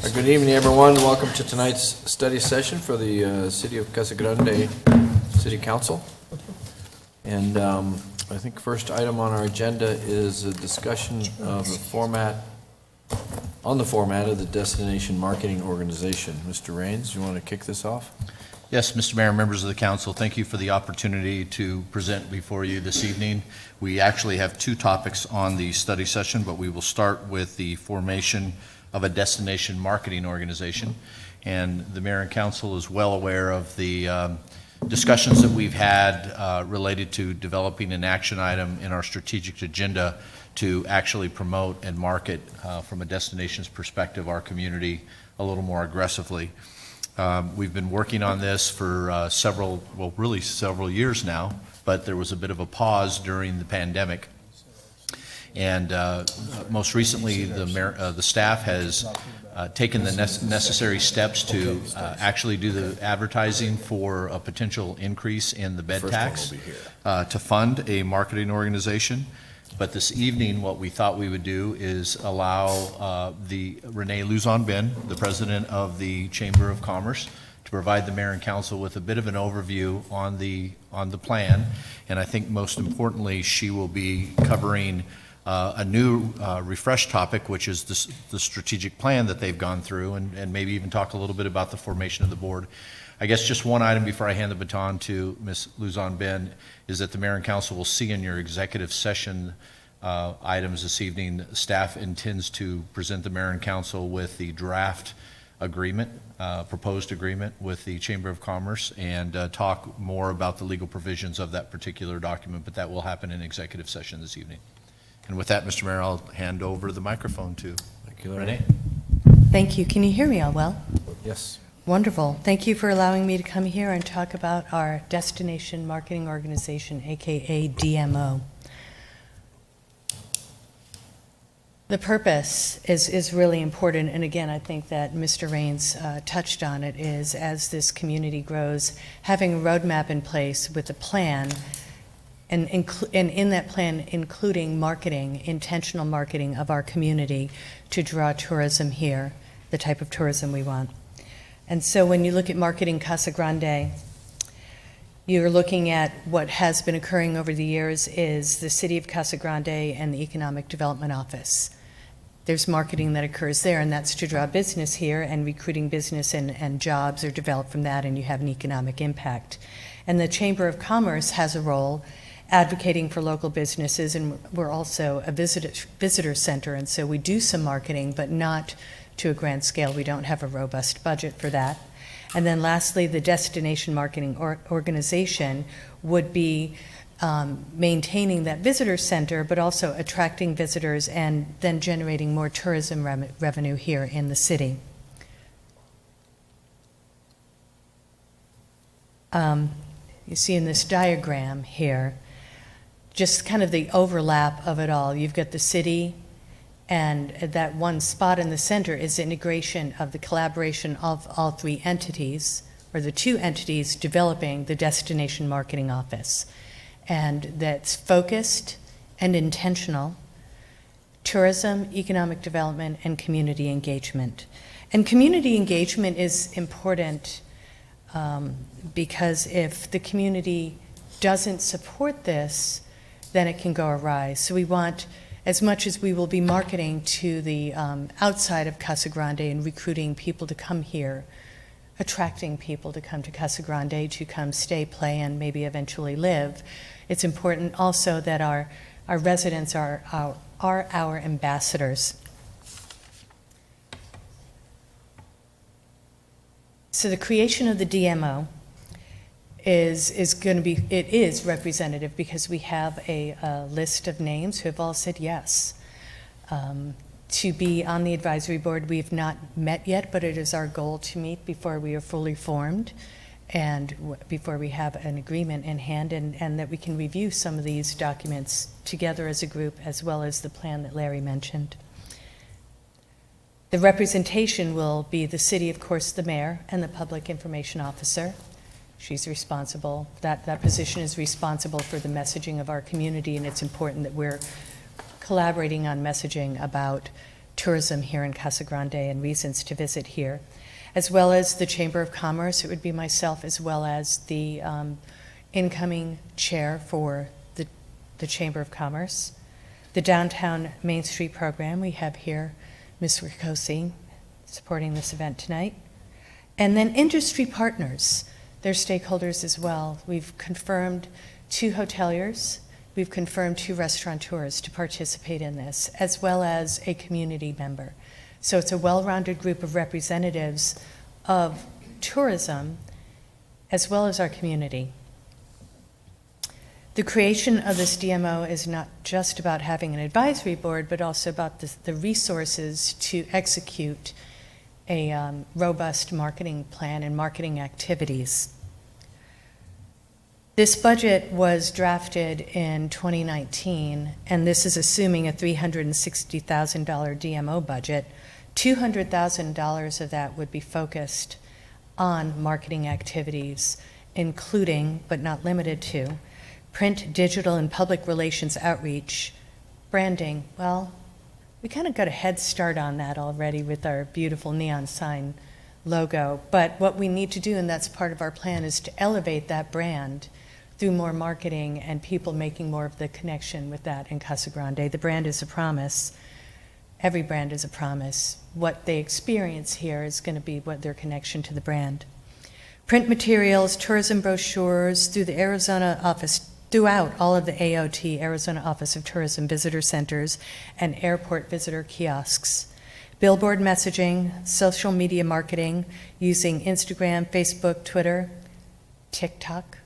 Good evening, everyone. Welcome to tonight's study session for the City of Casa Grande City Council. And I think first item on our agenda is a discussion of the format of the Destination Marketing Organization. Mr. Raines, you want to kick this off? Yes, Mr. Mayor, members of the council, thank you for the opportunity to present before you this evening. We actually have two topics on the study session, but we will start with the formation of a destination marketing organization. And the mayor and council is well aware of the discussions that we've had related to developing an action item in our strategic agenda to actually promote and market from a destinations perspective our community a little more aggressively. We've been working on this for several years now, but there was a bit of a pause during the pandemic. And most recently, the staff has taken the necessary steps to actually do the advertising for a potential increase in the bed tax to fund a marketing organization. But this evening, what we thought we would do is allow Renee Luzon-Ben, the president of the Chamber of Commerce, to provide the mayor and council with a bit of an overview on the plan. And I think most importantly, she will be covering a new refresh topic, which is the strategic plan that they've gone through, and maybe even talk a little bit about the formation of the board. I guess just one item before I hand the baton to Ms. Luzon-Ben is that the mayor and council will see in your executive session items this evening. Staff intends to present the mayor and council with the draft agreement, proposed agreement with the Chamber of Commerce, and talk more about the legal provisions of that particular document, but that will happen in executive session this evening. And with that, Mr. Mayor, I'll hand over the microphone to Renee. Thank you. Can you hear me all well? Yes. Wonderful. Thank you for allowing me to come here and talk about our Destination Marketing Organization, aka DMO. The purpose is really important, and again, I think that Mr. Raines touched on it, is as this community grows, having a roadmap in place with a plan, and in that plan including marketing, intentional marketing of our community to draw tourism here, the type of tourism we want. And so when you look at marketing Casa Grande, you're looking at what has been occurring over the years is the City of Casa Grande and the Economic Development Office. There's marketing that occurs there, and that's to draw business here, and recruiting business and jobs are developed from that, and you have an economic impact. And the Chamber of Commerce has a role advocating for local businesses, and we're also a visitor center, and so we do some marketing, but not to a grand scale. We don't have a robust budget for that. And then lastly, the Destination Marketing Organization would be maintaining that visitor center, but also attracting visitors and then generating more tourism revenue here in the city. You see in this diagram here, just kind of the overlap of it all. You've got the city, and that one spot in the center is the integration of the collaboration of all three entities, or the two entities developing the Destination Marketing Office. And that's focused and intentional: tourism, economic development, and community engagement. And community engagement is important because if the community doesn't support this, then it can go awry. So we want, as much as we will be marketing to the outside of Casa Grande and recruiting people to come here, attracting people to come to Casa Grande to come stay, play, and maybe eventually live, it's important also that our residents are our ambassadors. So the creation of the DMO is going to be, it is representative because we have a list of names who have all said yes. To be on the advisory board, we have not met yet, but it is our goal to meet before we are fully formed and before we have an agreement in hand, and that we can review some of these documents together as a group, as well as the plan that Larry mentioned. The representation will be the city, of course, the mayor, and the public information officer. She's responsible, that position is responsible for the messaging of our community, and it's important that we're collaborating on messaging about tourism here in Casa Grande and reasons to visit here, as well as the Chamber of Commerce. It would be myself as well as the incoming chair for the Chamber of Commerce. The Downtown Main Street program, we have here Ms. Ricosi supporting this event tonight. And then industry partners, they're stakeholders as well. We've confirmed 2 hoteliers, we've confirmed 2 restaurateurs to participate in this, as well as a community member. So it's a well-rounded group of representatives of tourism, as well as our community. The creation of this DMO is not just about having an advisory board, but also about the resources to execute a robust marketing plan and marketing activities. This budget was drafted in 2019, and this is assuming a $360,000 DMO budget. $200,000 of that would be focused on marketing activities, including, but not limited to, print, digital, and public relations outreach. Branding, well, we kind of got a head start on that already with our beautiful neon sign logo. But what we need to do, and that's part of our plan, is to elevate that brand through more marketing and people making more of the connection with that in Casa Grande. The brand is a promise. Every brand is a promise. What they experience here is going to be what their connection to the brand. Print materials, tourism brochures through the Arizona office, throughout all of the AOT, Arizona Office of Tourism Visitor Centers, and airport visitor kiosks. Billboard messaging, social media marketing using Instagram, Facebook, Twitter, TikTok.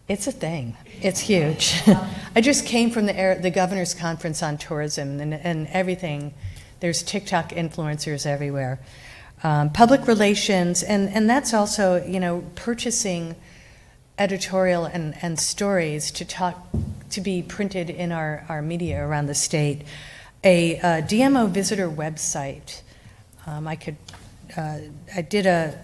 It's a thing. It's huge. I just came from the Governor's Conference on Tourism and everything. There's TikTok influencers everywhere. Public relations, and that's also, purchasing editorial and stories to be printed in our media around the state. A DMO visitor website. I did a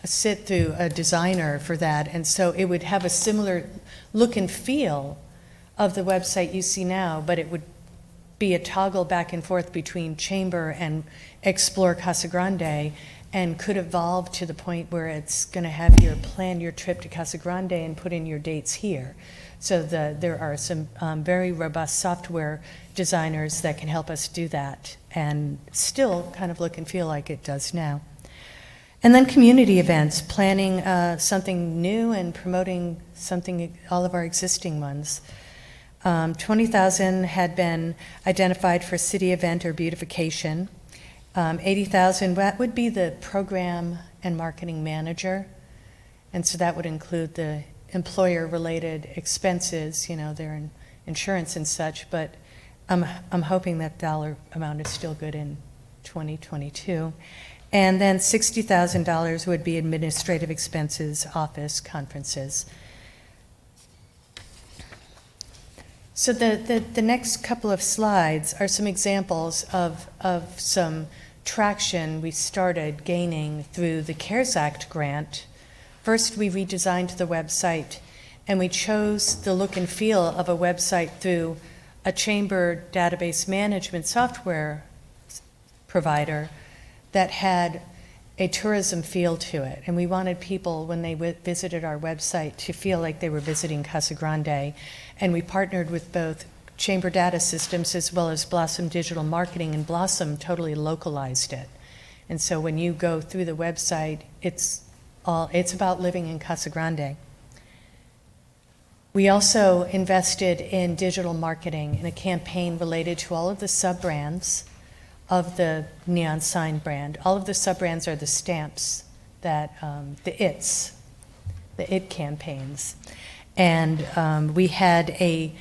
sit through a designer for that, and so it would have a similar look and feel of the website you see now, but it would be a toggle back and forth between Chamber and Explore Casa Grande, and could evolve to the point where it's going to have you plan your trip to Casa Grande and put in your dates here. So there are some very robust software designers that can help us do that and still kind of look and feel like it does now. And then community events, planning something new and promoting all of our existing ones. 20,000 had been identified for city event or beautification. 80,000, that would be the program and marketing manager. And so that would include the employer-related expenses, their insurance and such, but I'm hoping that dollar amount is still good in 2022. And then $60,000 would be administrative expenses, office, conferences. So the next couple of slides are some examples of some traction we started gaining through the CARES Act grant. First, we redesigned the website, and we chose the look and feel of a website through a chamber database management software provider that had a tourism feel to it. And we wanted people, when they visited our website, to feel like they were visiting Casa Grande. And we partnered with both Chamber Data Systems as well as Blossom Digital Marketing, and Blossom totally localized it. And so when you go through the website, it's about living in Casa Grande. We also invested in digital marketing in a campaign related to all of the sub-brands of the neon sign brand. All of the sub-brands are the stamps that, the IT campaigns. And we had a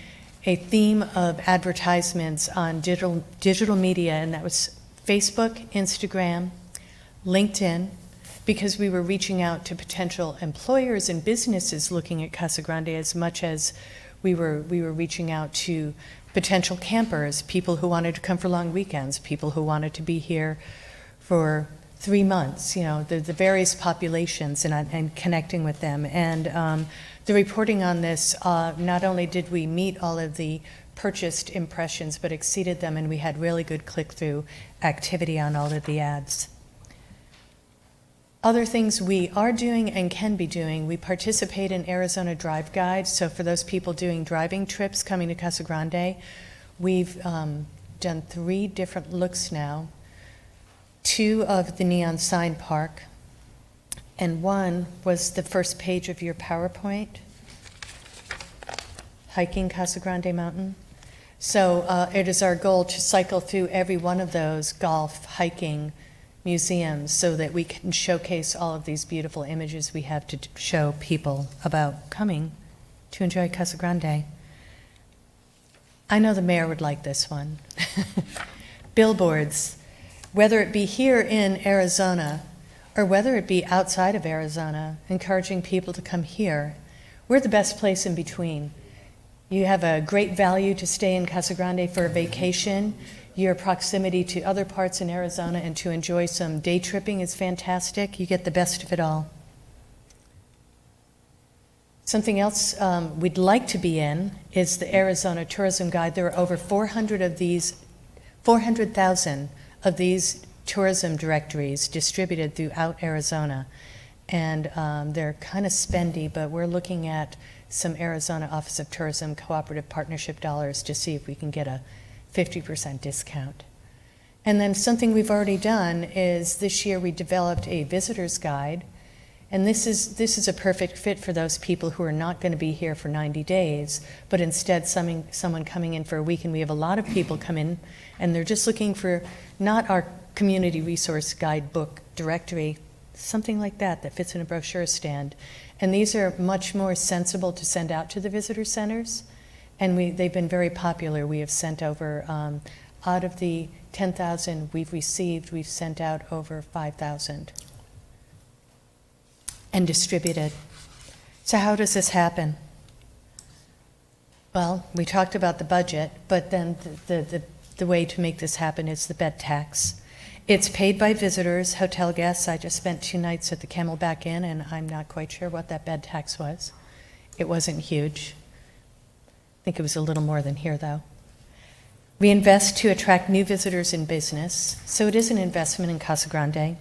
theme of advertisements on digital media, and that was Facebook, Instagram, LinkedIn, because we were reaching out to potential employers and businesses looking at Casa Grande as much as we were reaching out to potential campers, people who wanted to come for long weekends, people who wanted to be here for 3 months, the various populations, and connecting with them. And the reporting on this, not only did we meet all of the purchased impressions, but exceeded them, and we had really good click-through activity on all of the ads. Other things we are doing and can be doing, we participate in Arizona Drive Guide. So for those people doing driving trips coming to Casa Grande, we've done 3 different looks now. 2 of the Neon Sign Park, and 1 was the first page of your PowerPoint, hiking Casa Grande Mountain. So it is our goal to cycle through every one of those golf, hiking, museums so that we can showcase all of these beautiful images we have to show people about coming to enjoy Casa Grande. I know the mayor would like this one. Billboards, whether it be here in Arizona or whether it be outside of Arizona, encouraging people to come here. We're the best place in between. You have a great value to stay in Casa Grande for a vacation. Your proximity to other parts in Arizona and to enjoy some day tripping is fantastic. You get the best of it all. Something else we'd like to be in is the Arizona Tourism Guide. There are over 400,000 of these tourism directories distributed throughout Arizona. And they're kind of spendy, but we're looking at some Arizona Office of Tourism cooperative partnership dollars to see if we can get a 50% discount. And then something we've already done is this year we developed a visitor's guide. And this is a perfect fit for those people who are not going to be here for 90 days, but instead someone coming in for a week. And we have a lot of people come in, and they're just looking for not our community resource guidebook directory, something like that fits in a brochure stand. And these are much more sensible to send out to the visitor centers. And they've been very popular. We have sent over, out of the 10,000 we've received, we've sent out over 5,000 and distributed. So how does this happen? Well, we talked about the budget, but then the way to make this happen is the bed tax. It's paid by visitors, hotel guests. I just spent 2 nights at the Camelback Inn, and I'm not quite sure what that bed tax was. It wasn't huge. I think it was a little more than here, though. We invest to attract new visitors in business, so it is an investment in Casa Grande.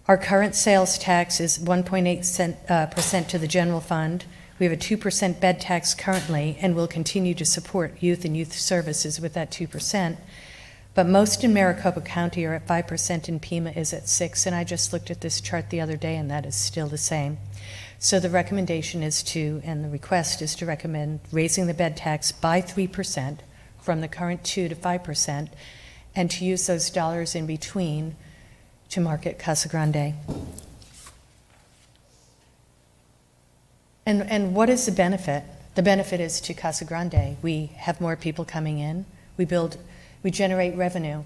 Our current sales tax is 1.8% to the general fund. We have a 2% bed tax currently, and we'll continue to support youth and youth services with that 2%. But most in Maricopa County are at 5%, and Pima is at 6%, and I just looked at this chart the other day, and that is still the same. So the recommendation is and the request is to recommend raising the bed tax by 3% from the current 2% to 5%, and to use those dollars in between to market Casa Grande. And what is the benefit? The benefit is to Casa Grande. We have more people coming in. We generate revenue.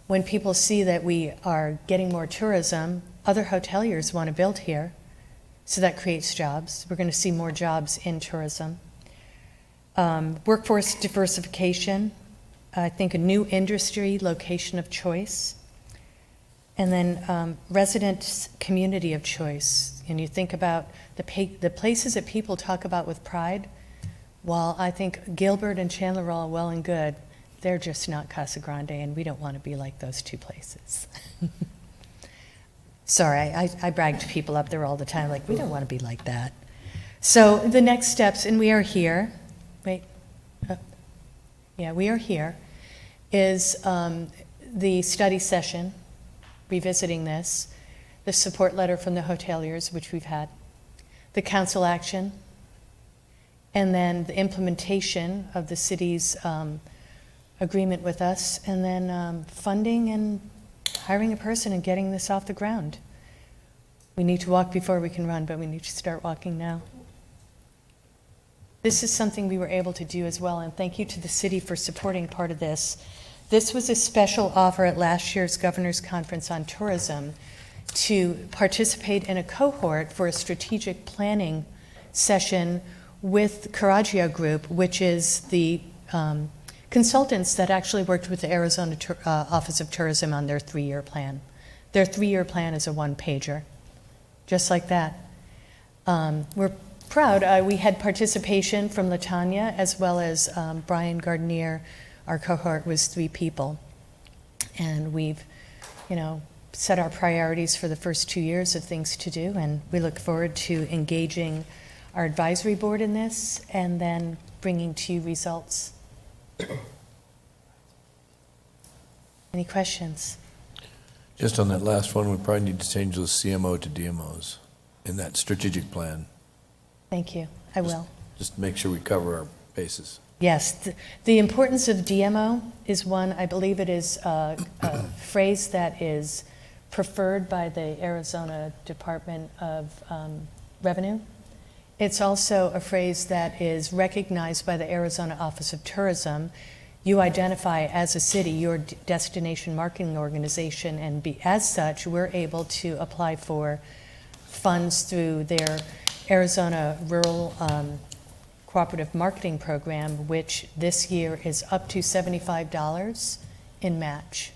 When people see that we are getting more tourism, other hoteliers want to build here. So that creates jobs. We're going to see more jobs in tourism. Workforce diversification, I think a new industry location of choice. And then resident community of choice. And you think about the places that people talk about with pride. While I think Gilbert and Chandler are all well and good, they're just not Casa Grande, and we don't want to be like those 2 places. Sorry, I brag to people up there all the time, like, we don't want to be like that. So the next steps, and we are here, we are here, is the study session, revisiting this, the support letter from the hoteliers, which we've had, the council action, and then the implementation of the city's agreement with us, and then funding and hiring a person and getting this off the ground. We need to walk before we can run, but we need to start walking now. This is something we were able to do as well, and thank you to the city for supporting part of this. This was a special offer at last year's Governor's Conference on Tourism to participate in a cohort for a strategic planning session with Carraggio Group, which is the consultants that actually worked with the Arizona Office of Tourism on their 3-year plan. Their 3-year plan is a 1-pager, just like that. We're proud. We had participation from LaTanya as well as Brian Gardenier. Our cohort was 3 people. And we've, set our priorities for the first 2 years of things to do, and we look forward to engaging our advisory board in this and then bringing to you results. Any questions? Just on that last one, we probably need to change those CMO to DMOs in that strategic plan. Thank you. I will. Just to make sure we cover our bases. Yes, the importance of DMO is one, I believe it is a phrase that is preferred by the Arizona Department of Revenue. It's also a phrase that is recognized by the Arizona Office of Tourism. You identify as a city your destination marketing organization, and as such, we're able to apply for funds through their Arizona Rural Cooperative Marketing Program, which this year is up to $75 in match.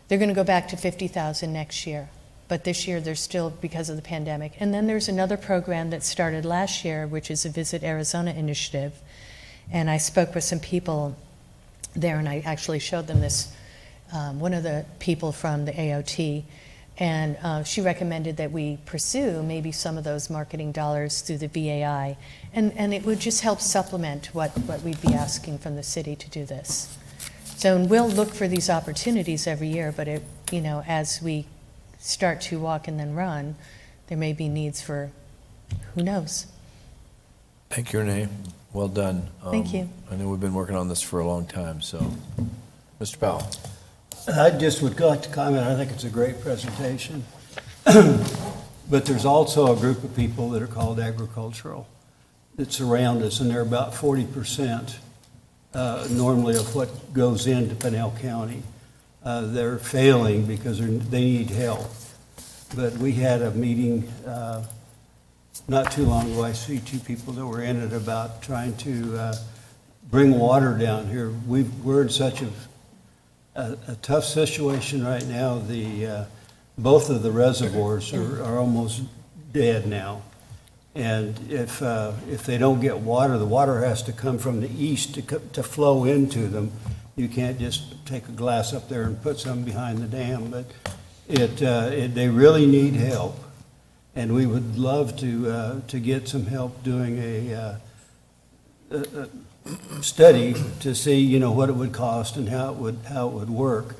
They're going to go back to $50,000 next year, but this year they're still because of the pandemic. And then there's another program that started last year, which is a Visit Arizona initiative. And I spoke with some people there, and I actually showed them this, one of the people from the AOT, and she recommended that we pursue maybe some of those marketing dollars through the VAI, and it would just help supplement what we'd be asking from the city to do this. So and we'll look for these opportunities every year, but as we start to walk and then run, there may be needs for, who knows? Thank you, Renee. Well done. Thank you. I know we've been working on this for a long time, so. Mr. Powell. I just would like to comment, I think it's a great presentation. But there's also a group of people that are called agricultural that surround us, and they're about 40% normally of what goes into Pinal County. They're failing because they need help. But we had a meeting not too long ago. I see 2 people that were in it about trying to bring water down here. We're in such a tough situation right now. Both of the reservoirs are almost dead now. And if they don't get water, the water has to come from the east to flow into them. You can't just take a glass up there and put some behind the dam, but they really need help. And we would love to get some help doing a study to see, what it would cost and how it would work.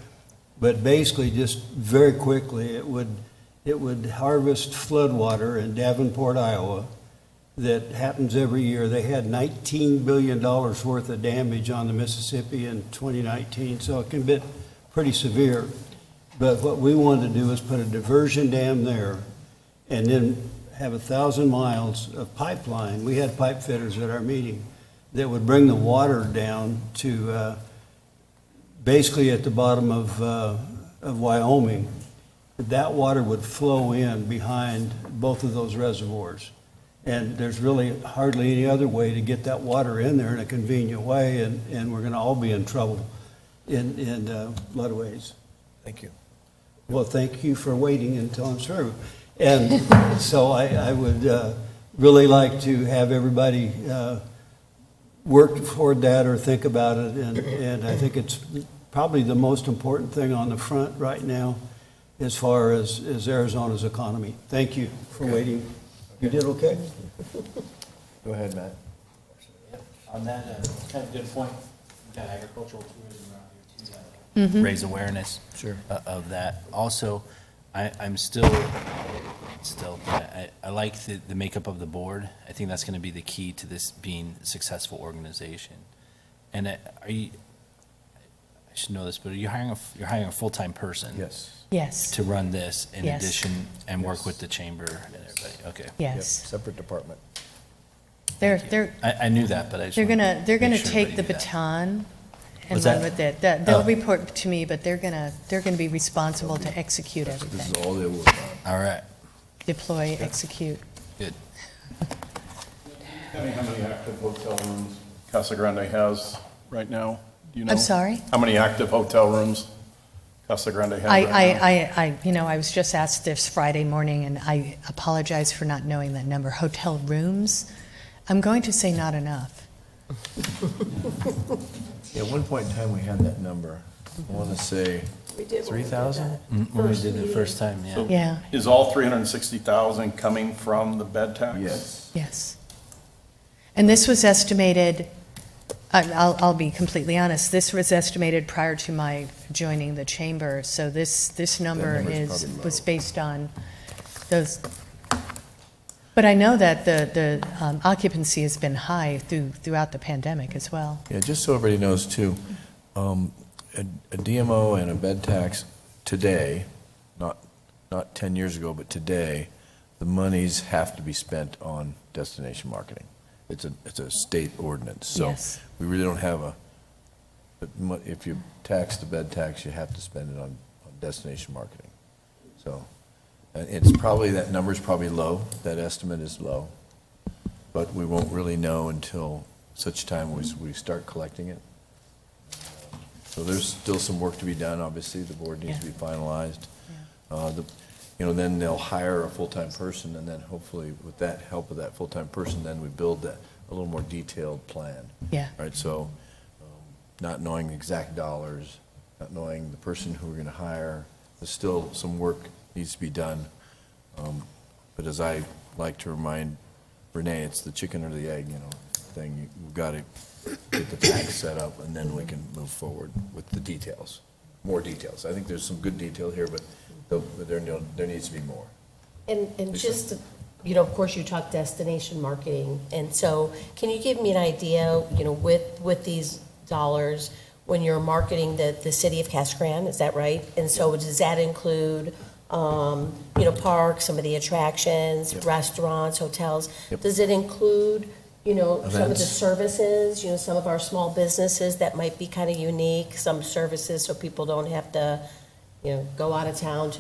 But basically, just very quickly, it would harvest floodwater in Davenport, Iowa, that happens every year. They had $19 billion worth of damage on the Mississippi in 2019, so it can be pretty severe. But what we wanted to do is put a diversion dam there and then have 1,000 miles of pipeline. We had pipe fitters at our meeting that would bring the water down to basically at the bottom of Wyoming. That water would flow in behind both of those reservoirs. And there's really hardly any other way to get that water in there in a convenient way, and we're going to all be in trouble in a lot of ways. Thank you. Well, thank you for waiting until I'm through. And so I would really like to have everybody work toward that or think about it, and I think it's probably the most important thing on the front right now as far as Arizona's economy. Thank you for waiting. You did okay? Go ahead, Matt. On that, kind of good point, we've got agricultural tourism around here too, that raise awareness of that. Also, I'm still, I like the makeup of the board. I think that's going to be the key to this being a successful organization. And I should know this, but you're hiring a full-time person? Yes. Yes. To run this in Yes. addition and work with the chamber and everybody, okay. Yep, Yes. separate department. I knew that, but I just They're wanted gonna make sure take the everybody knew that. baton and What's run that? with it. They'll report to me, but they're gonna be responsible to execute This everything. is all they work on. All right, Deploy, execute. good. How many active hotel rooms Casa Grande has right now? Do you know? I'm sorry? How many active hotel rooms Casa Grande has I, right now? I was just asked this Friday morning, and I apologize for not knowing that number. Hotel rooms, I'm going to say not enough. Yeah, at one point in time, we had that number. I want to say 3,000? When we did it the first time, yeah. So Yeah. Is all 360,000 coming from the bed tax? Yes. Yes. And this was estimated, I'll be completely honest, this was estimated prior to my joining the chamber, so this number number's probably was low. based on those. But I know that the occupancy has been high throughout the pandemic as well. Yeah, just so everybody knows too, a DMO and a bed tax today, not 10 years ago, but today, the monies have to be spent on destination marketing. It's a state ordinance, so Yes. we really don't have if you tax the bed tax, you have to spend it on destination marketing. So, and it's probably, that number's probably low, that estimate is low, but we won't really know until such time we start collecting it. So there's still some work to be done, obviously, the board needs to be finalized. Then they'll hire a full-time person, and then hopefully with that help of that full-time person, then we build that, a little more detailed plan. Yeah. Right, so, not knowing exact dollars, not knowing the person who we're gonna hire, there's still some work needs to be done. But as I like to remind Renee, it's the chicken or the egg, thing. We've gotta get the tax set up, and then we can move forward with the details, more details. I think there's some good detail here, but there needs to be more. And just, of course, you talk destination marketing, and so can you give me an idea, with these dollars, when you're marketing the city of Casa Grande, is that right? And so does that include, parks, some of the attractions, Yep. restaurants, hotels? Yep. Does it include, some of the Events. services, some of our small businesses that might be kind of unique, some services so people don't have to, go out of town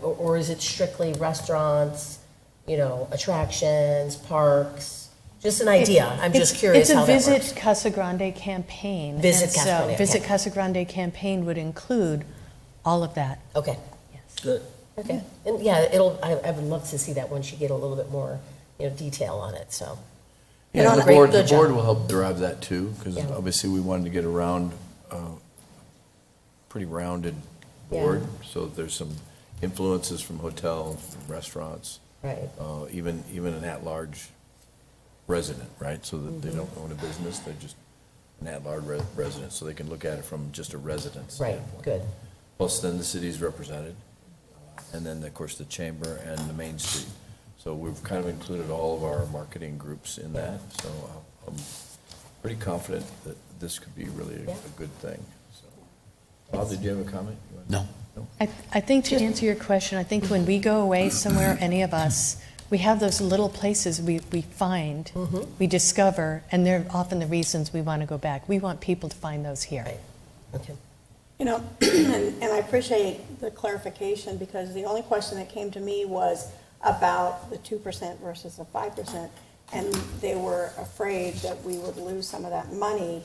or is it strictly restaurants, attractions, parks? Just an idea. I'm just curious how that It's a works. Visit Casa Grande campaign. Visit and Casa so Grande, Visit okay. Casa Grande campaign would include all of that. Okay, Yes. Good. okay. And I would love to see that once you get a little bit more, detail on it, so. Yeah, the Great, board good job. will help drive that too, because Yeah. obviously we wanted to get around, pretty rounded board, so there's some influences from hotels, from restaurants, Right, even an at-large resident, right? So that they don't own a business, they're just an at-large resident, so they can look at it from just a residence right, standpoint. good. Plus then the city's represented, and then, of course, the chamber and the Main Street. So we've kind of included all of our marketing groups in that, so I'm pretty confident that this could be really Yeah. a good thing, so. Bob, did you have a comment? No. I think to answer your question, I think when we go away somewhere, any of us, we have those little places we find, we discover, and they're often the reasons we want to go back. We want people to find those here. Right. Okay. And I appreciate the clarification, because the only question that came to me was about the 2% versus the 5%, and they were afraid that we would lose some of that money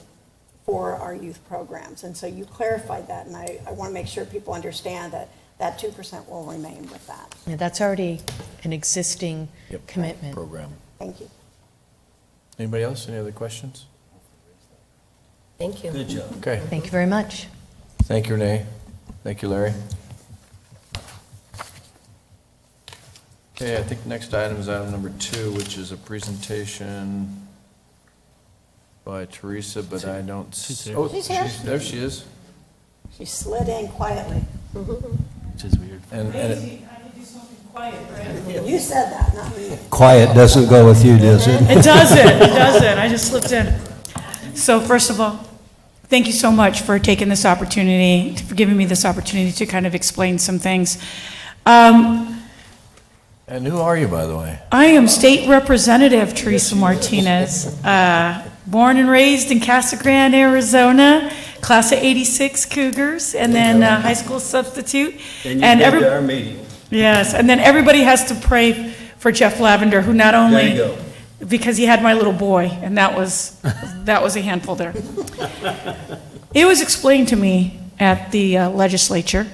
for our youth programs. And so you clarified that, and I want to make sure people understand that that 2% will remain with that. Yeah, that's already an existing Yep. commitment. Program. Thank you. Anybody else, any other questions? Thank you. Good job. Okay, Thank you very much. thank you, Renee. Thank you, Larry. Okay, I think the next item is item number 2, which is a presentation by Teresa, but I don't. She's here. Oh, She's here. there she is. She slid in quietly. Which is weird. And You said that, not me. Quiet doesn't go with you, does it? It doesn't, I just slipped in. So first of all, thank you so much for taking this opportunity, for giving me this opportunity to kind of explain some things. And who are you, by the way? I am State Representative Teresa Martinez, born and raised in Casa Grande, Arizona, class of '86 Cougars, and then high school substitute. And you came to our meeting. Yes, and then everybody has to pray for Jeff Lavender, who not only, There you go. because he had my little boy, and that was a handful there. It was explained to me at the legislature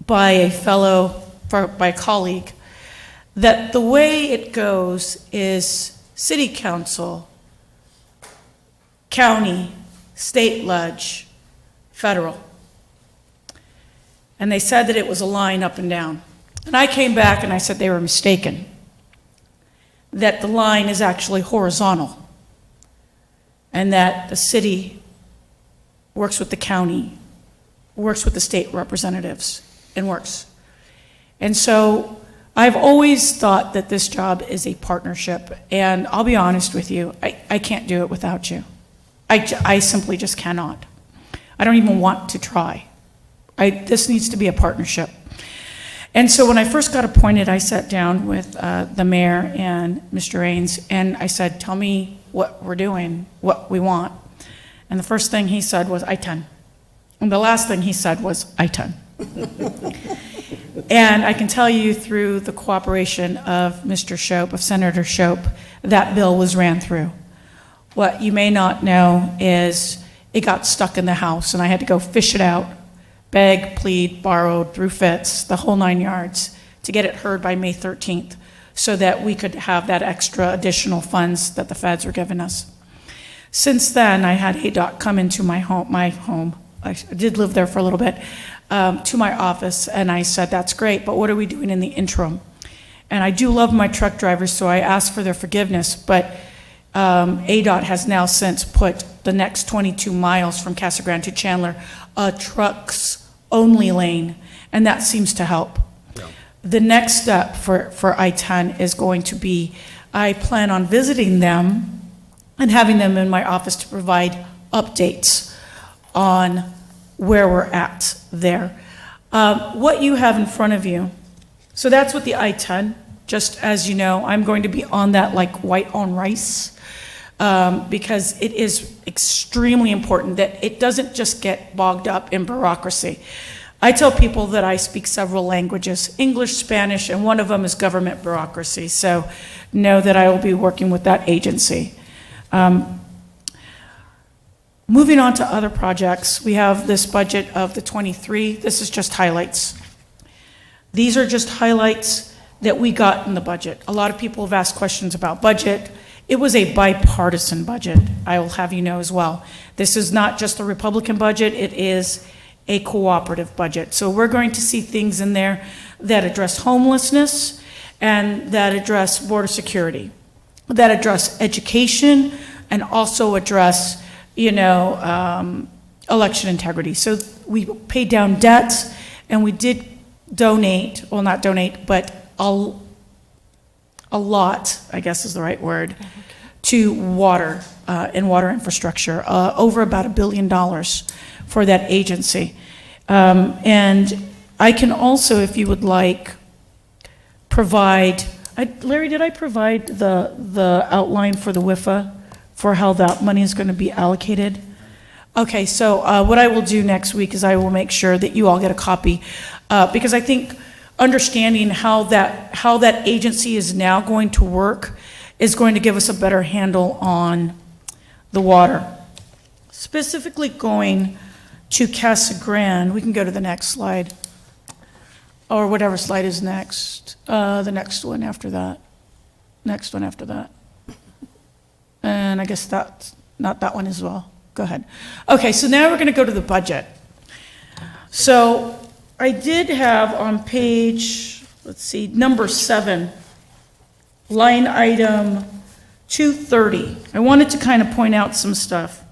by a colleague, that the way it goes is city council, county, state ledge, federal. And they said that it was a line up and down. And I came back and I said they were mistaken, that the line is actually horizontal, and that the city works with the county, works with the state representatives, and works. And so I've always thought that this job is a partnership, and I'll be honest with you, I can't do it without you. I simply just cannot. I don't even want to try. This needs to be a partnership. And so when I first got appointed, I sat down with the mayor and Mr. Raines, and I said, tell me what we're doing, what we want. And the first thing he said was I-10. And the last thing he said was I-10. And I can tell you through the cooperation of Mr. Shope, of Senator Shope, that bill was ran through. What you may not know is it got stuck in the House, and I had to go fish it out, beg, plead, borrowed, through fits, the whole 9 yards, to get it heard by May 13th, so that we could have that extra additional funds that the feds were giving us. Since then, I had ADOT come into my home. I did live there for a little bit, to my office, and I said, that's great, but what are we doing in the interim? And I do love my truck drivers, so I asked for their forgiveness, but ADOT has now since put the next 22 miles from Casa Grande to Chandler a trucks-only lane, and that seems to help. Yeah. The next step for I-10 is going to be, I plan on visiting them and having them in my office to provide updates on where we're at there. What you have in front of you, so that's what the I-10, just as you know, I'm going to be on that like white on rice, because it is extremely important that it doesn't just get bogged up in bureaucracy. I tell people that I speak several languages, English, Spanish, and one of them is government bureaucracy, so know that I will be working with that agency. Moving on to other projects, we have this budget of the 23. This is just highlights. These are just highlights that we got in the budget. A lot of people have asked questions about budget. It was a bipartisan budget, I will have you know as well. This is not just a Republican budget, it is a cooperative budget. So we're going to see things in there that address homelessness and that address border security, that address education, and also address, election integrity. So we paid down debts, and we did donate, well, not donate, but a lot, I guess is the right word, to water and water infrastructure, over about $1 billion for that agency. And I can also, if you would like, provide, Larry, did I provide the outline for the WIFA for how that money is going to be allocated? Okay, so what I will do next week is I will make sure that you all get a copy, because I think understanding how that agency is now going to work is going to give us a better handle on the water. Specifically going to Casa Grande, we can go to the next slide, or whatever slide is next, the next one after that, next one after that. And I guess that's not that one as well. Go ahead. Okay, so now we're going to go to the budget. So I did have on page, let's see, number 7, line item 230. I wanted to kind of point out some stuff.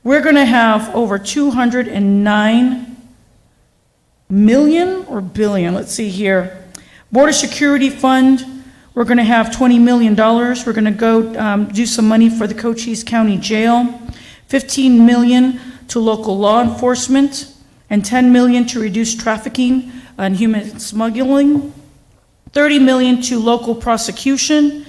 We're going to have over 209 million or billion, let's see here. Border Security Fund, we're going to have $20 million. We're going to go do some money for the Cochise County Jail, $15 million to local law enforcement, and $10 million to reduce trafficking and human smuggling, $30 million to local prosecution,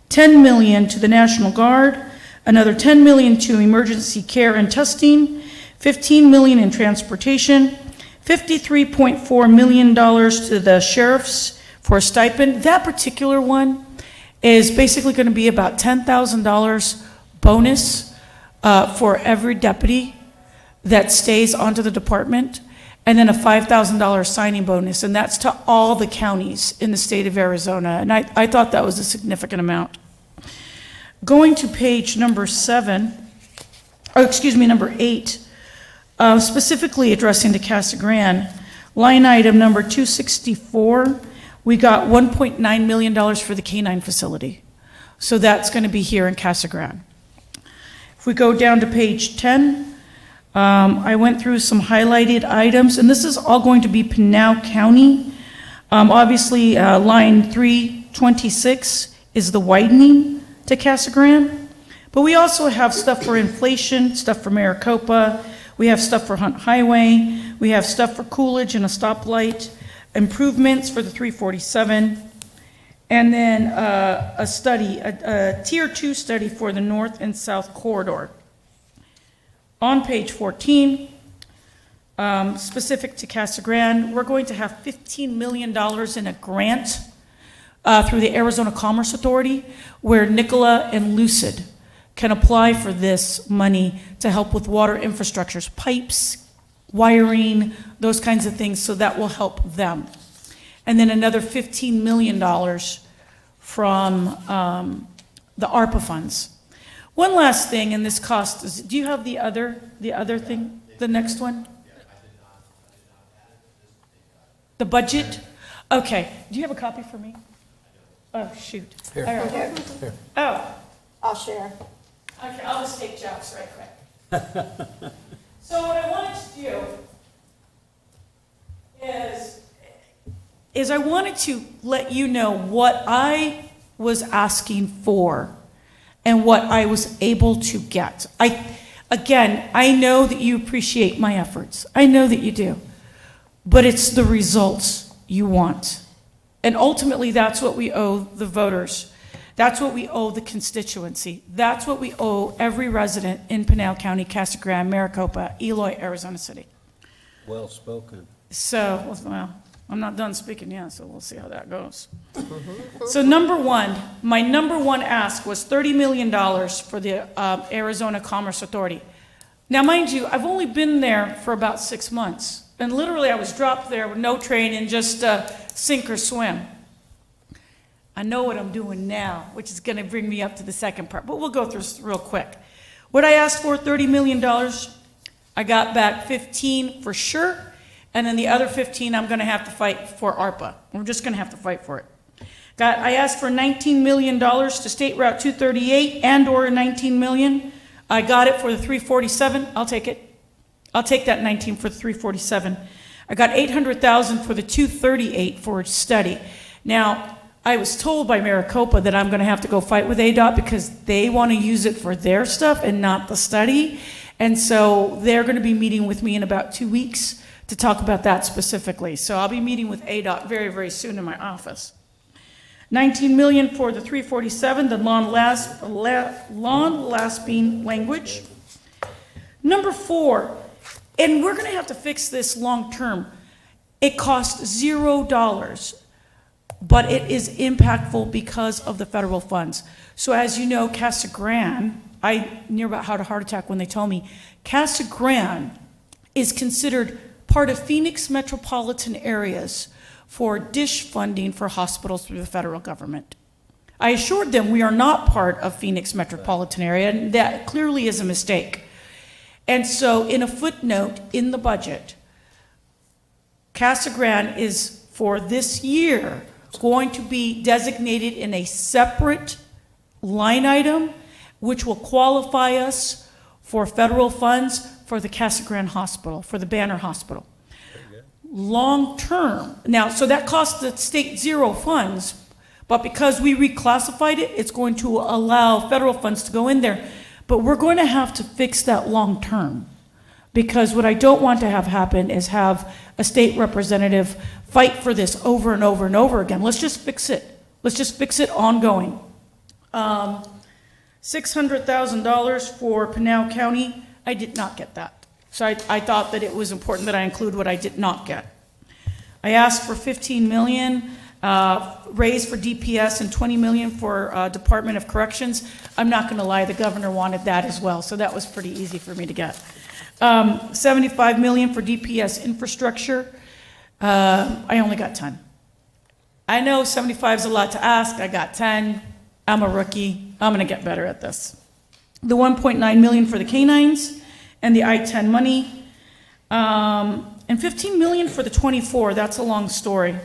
$10 million to the National Guard, another $10 million to emergency care and testing, $15 million in transportation, $53.4 million to the sheriffs for a stipend. That particular one is basically going to be about $10,000 bonus for every deputy that stays onto the department. and then a $5,000 signing bonus, and that's to all the counties in the state of Arizona. And I thought that was a significant amount. Going to page number 8, specifically addressing the Casa Grande, line item number 264, we got $1.9 million for the canine facility. So that's going to be here in Casa Grande. If we go down to page 10, I went through some highlighted items, and this is all going to be Pinal County. Obviously, line 326 is the widening to Casa Grande, but we also have stuff for inflation, stuff for Maricopa, we have stuff for Hunt Highway, we have stuff for Coolidge and a stoplight, improvements for the 347, and then a study, a Tier 2 study for the North and South Corridor. On page 14, specific to Casa Grande, we're going to have $15 million in a grant through the Arizona Commerce Authority, where Nikola and Lucid can apply for this money to help with water infrastructures, pipes, wiring, those kinds of things, so that will help them. And then another $15 million from the ARPA funds. One last thing, and this cost is, do you have the other thing, the next one? The budget? Okay, do you have a copy for me? Oh, shoot. Here. All right. Here. Oh, I'll share. okay, I'll just take Jeff's right quick. So what I wanted to do is I wanted to let you know what I was asking for and what I was able to get. I know that you appreciate my efforts. I know that you do. But it's the results you want. And ultimately, that's what we owe the voters. That's what we owe the constituency. That's what we owe every resident in Pinal County, Casa Grande, Maricopa, Eloy, Arizona City. Well spoken. So, well, I'm not done speaking yet, so we'll see how that goes. So my number one ask was $30 million for the Arizona Commerce Authority. Now, mind you, I've only been there for about 6 months. And literally, I was dropped there with no training, just sink or swim. I know what I'm doing now, which is going to bring me up to the second part, but we'll go through this real quick. What I asked for, $30 million, I got back 15 for sure, and then the other 15 I'm going to have to fight for ARPA. We're just going to have to fight for it. I asked for $19 million to State Route 238 and or $19 million. I got it for the 347. I'll take it. I'll take that 19 for the 347. I got $800,000 for the 238 for a study. Now, I was told by Maricopa that I'm going to have to go fight with ADOT because they want to use it for their stuff and not the study. And so they're going to be meeting with me in about 2 weeks to talk about that specifically. So I'll be meeting with ADOT very, very soon in my office. $19 million for the 347, the long-lasting language. Number 4, and we're going to have to fix this long-term. It costs $0, but it is impactful because of the federal funds. So as you know, Casa Grande, I near about had a heart attack when they told me, Casa Grande is considered part of Phoenix metropolitan areas for DISH funding for hospitals through the federal government. I assured them we are not part of Phoenix metropolitan area, and that clearly is a mistake. And so in a footnote in the budget, Casa Grande is for this year going to be designated in a separate line item, which will qualify us for federal funds for the Casa Grande Hospital, for the Banner Hospital. Long term, now, so that costs the state $0 funds, but because we reclassified it, it's going to allow federal funds to go in there. But we're going to have to fix that long term, because what I don't want to have happen is have a state representative fight for this over and over and over again. Let's just fix it. Let's just fix it ongoing. $600,000 for Pinal County. I did not get that. So I thought that it was important that I include what I did not get. I asked for $15 million, raise for DPS, and $20 million for Department of Corrections. I'm not going to lie, the governor wanted that as well, so that was pretty easy for me to get. $75 million for DPS infrastructure. I only got 10. I know 75 is a lot to ask. I got 10. I'm a rookie. I'm going to get better at this. The 1.9 million for the canines and the I-10 money, and 15 million for the 24. That's a long story.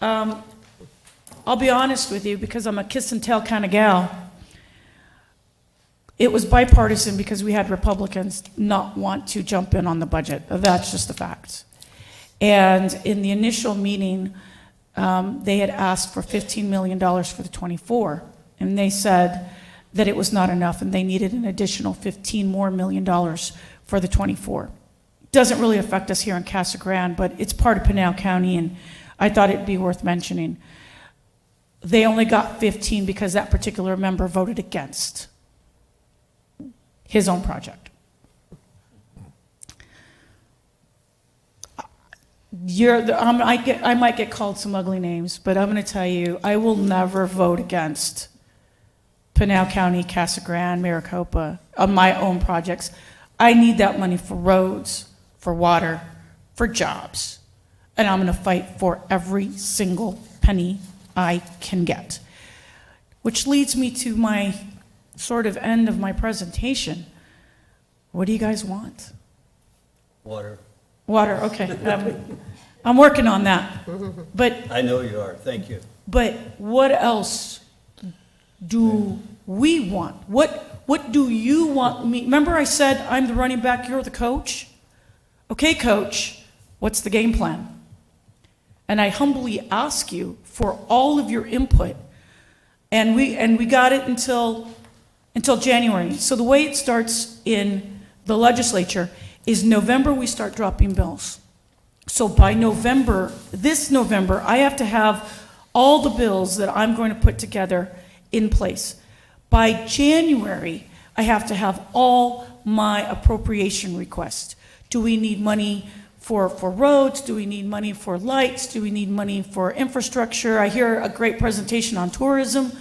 I'll be honest with you, because I'm a kiss and tell kind of gal. It was bipartisan because we had Republicans not want to jump in on the budget. That's just the fact. And in the initial meeting, they had asked for $15 million for the 24, and they said that it was not enough, and they needed an additional $15 million for the 24. Doesn't really affect us here in Casa Grande, but it's part of Pinal County, and I thought it'd be worth mentioning. They only got 15 because that particular member voted against his own project. I might get called some ugly names, but I'm going to tell you, I will never vote against Pinal County, Casa Grande, Maricopa on my own projects. I need that money for roads, for water, for jobs, and I'm going to fight for every single penny I can get. Which leads me to my sort of end of my presentation. What do you guys want? Water. Water, okay. I'm working on that. But I know you are, thank you. But what else do we want? What do you want me? Remember I said I'm the running back, you're the coach? Okay, coach, what's the game plan? And I humbly ask you for all of your input. And we got it until January. So the way it starts in the legislature is November we start dropping bills. So by November, this November, I have to have all the bills that I'm going to put together in place. By January, I have to have all my appropriation requests. Do we need money for roads? Do we need money for lights? Do we need money for infrastructure? I hear a great presentation on tourism.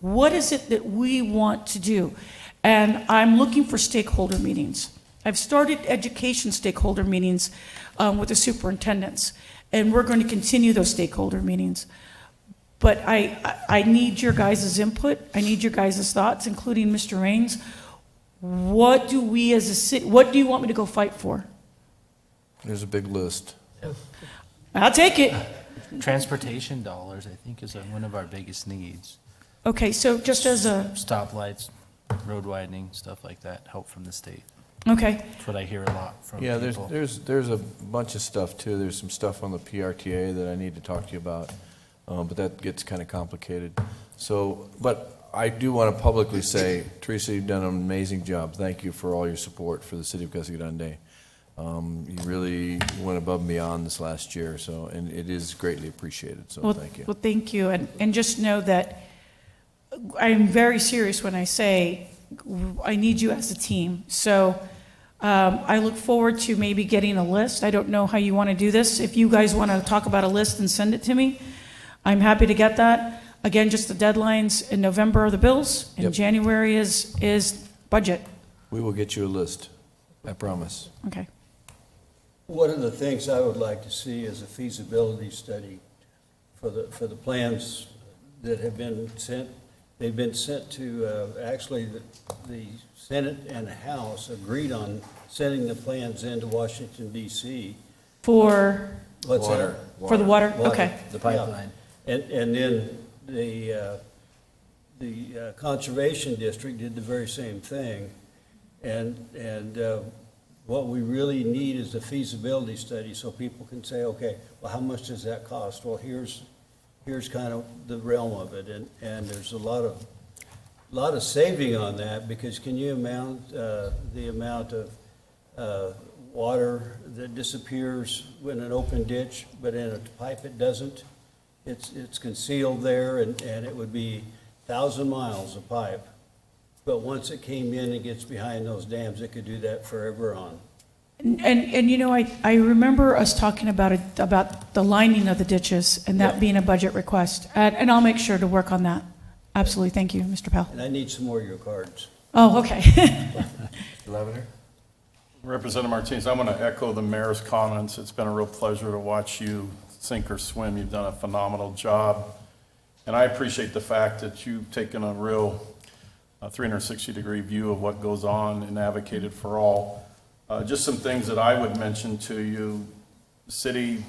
What is it that we want to do? And I'm looking for stakeholder meetings. I've started education stakeholder meetings with the superintendents, and we're going to continue those stakeholder meetings. But I need your guys' input. I need your guys' thoughts, including Mr. Raines. What do we as a city, what do you want me to go fight for? There's a big list. I'll take it. Transportation dollars, I think, is one of our biggest needs. Okay, so just as a, Stoplights, road widening, stuff like that, help from the state. okay, That's what I hear a lot from Yeah, people. there's a bunch of stuff too. There's some stuff on the PRTA that I need to talk to you about, but that gets kind of complicated. So, but I do want to publicly say, Teresa, you've done an amazing job. Thank you for all your support for the city of Casa Grande. You really went above and beyond this last year, so, and it is greatly appreciated, so well, thank you. well, thank you. And just know that I'm very serious when I say I need you as a team. So I look forward to maybe getting a list. I don't know how you want to do this. If you guys want to talk about a list and send it to me, I'm happy to get that. Again, just the deadlines in November are the bills, and Yep. January is budget. We will get you a list, I promise. Okay. One of the things I would like to see is a feasibility study for the plans that have been sent. They've been sent to, actually, the Senate and the House agreed on sending the plans into Washington DC. For What's that? Water. for the water? Water. Okay. The pipeline. And then the Conservation District did the very same thing. And what we really need is a feasibility study so people can say, okay, well, how much does that cost? Well, here's kind of the realm of it. And there's a lot of saving on that, because can you the amount of water that disappears in an open ditch, but in a pipe it doesn't? It's concealed there, and it would be 1,000 miles of pipe. But once it came in and gets behind those dams, it could do that forever on. And you know, I remember us talking about it, about the lining of the ditches and that being a budget request. And I'll make sure to work on that. Absolutely. Thank you, Mr. Pell. And I need some more of your cards. Oh, okay. Lavender? Representative Martinez, I want to echo the mayor's comments. It's been a real pleasure to watch you sink or swim. You've done a phenomenal job. And I appreciate the fact that you've taken a real 360-degree view of what goes on and advocated for all. Just some things that I would mention to you. City,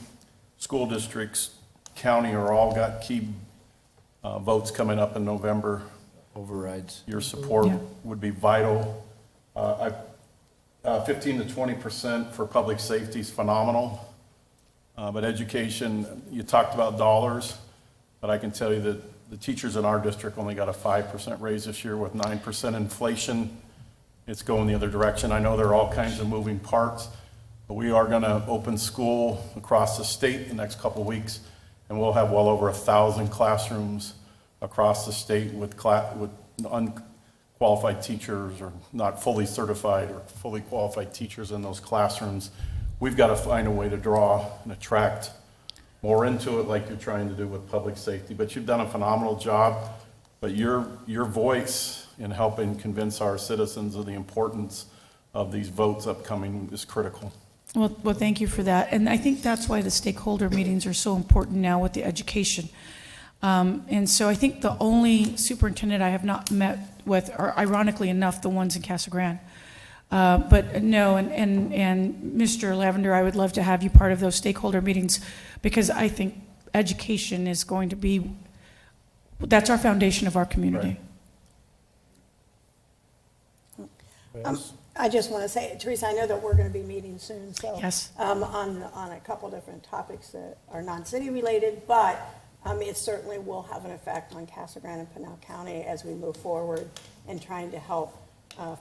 school districts, county are all got key votes coming up in November. Overrides. Your support Yeah. would be vital. 15 to 20% for public safety is phenomenal. But education, you talked about dollars, but I can tell you that the teachers in our district only got a 5% raise this year with 9% inflation. It's going the other direction. I know there are all kinds of moving parts, but we are going to open school across the state the next couple of weeks, and we'll have well over 1,000 classrooms across the state with unqualified teachers or not fully certified or fully qualified teachers in those classrooms. We've got to find a way to draw and attract more into it like you're trying to do with public safety. But you've done a phenomenal job. But your voice in helping convince our citizens of the importance of these votes upcoming is critical. Well, thank you for that. And I think that's why the stakeholder meetings are so important now with the education. And so I think the only superintendent I have not met with are, ironically enough, the ones in Casa Grande. But no, and Mr. Lavender, I would love to have you part of those stakeholder meetings, because I think education is going to be, that's our foundation of our community. I just want to say, Teresa, I know that we're going to be meeting soon, so. Yes. On a couple different topics that are non-city related, but it certainly will have an effect on Casa Grande and Pinal County as we move forward in trying to help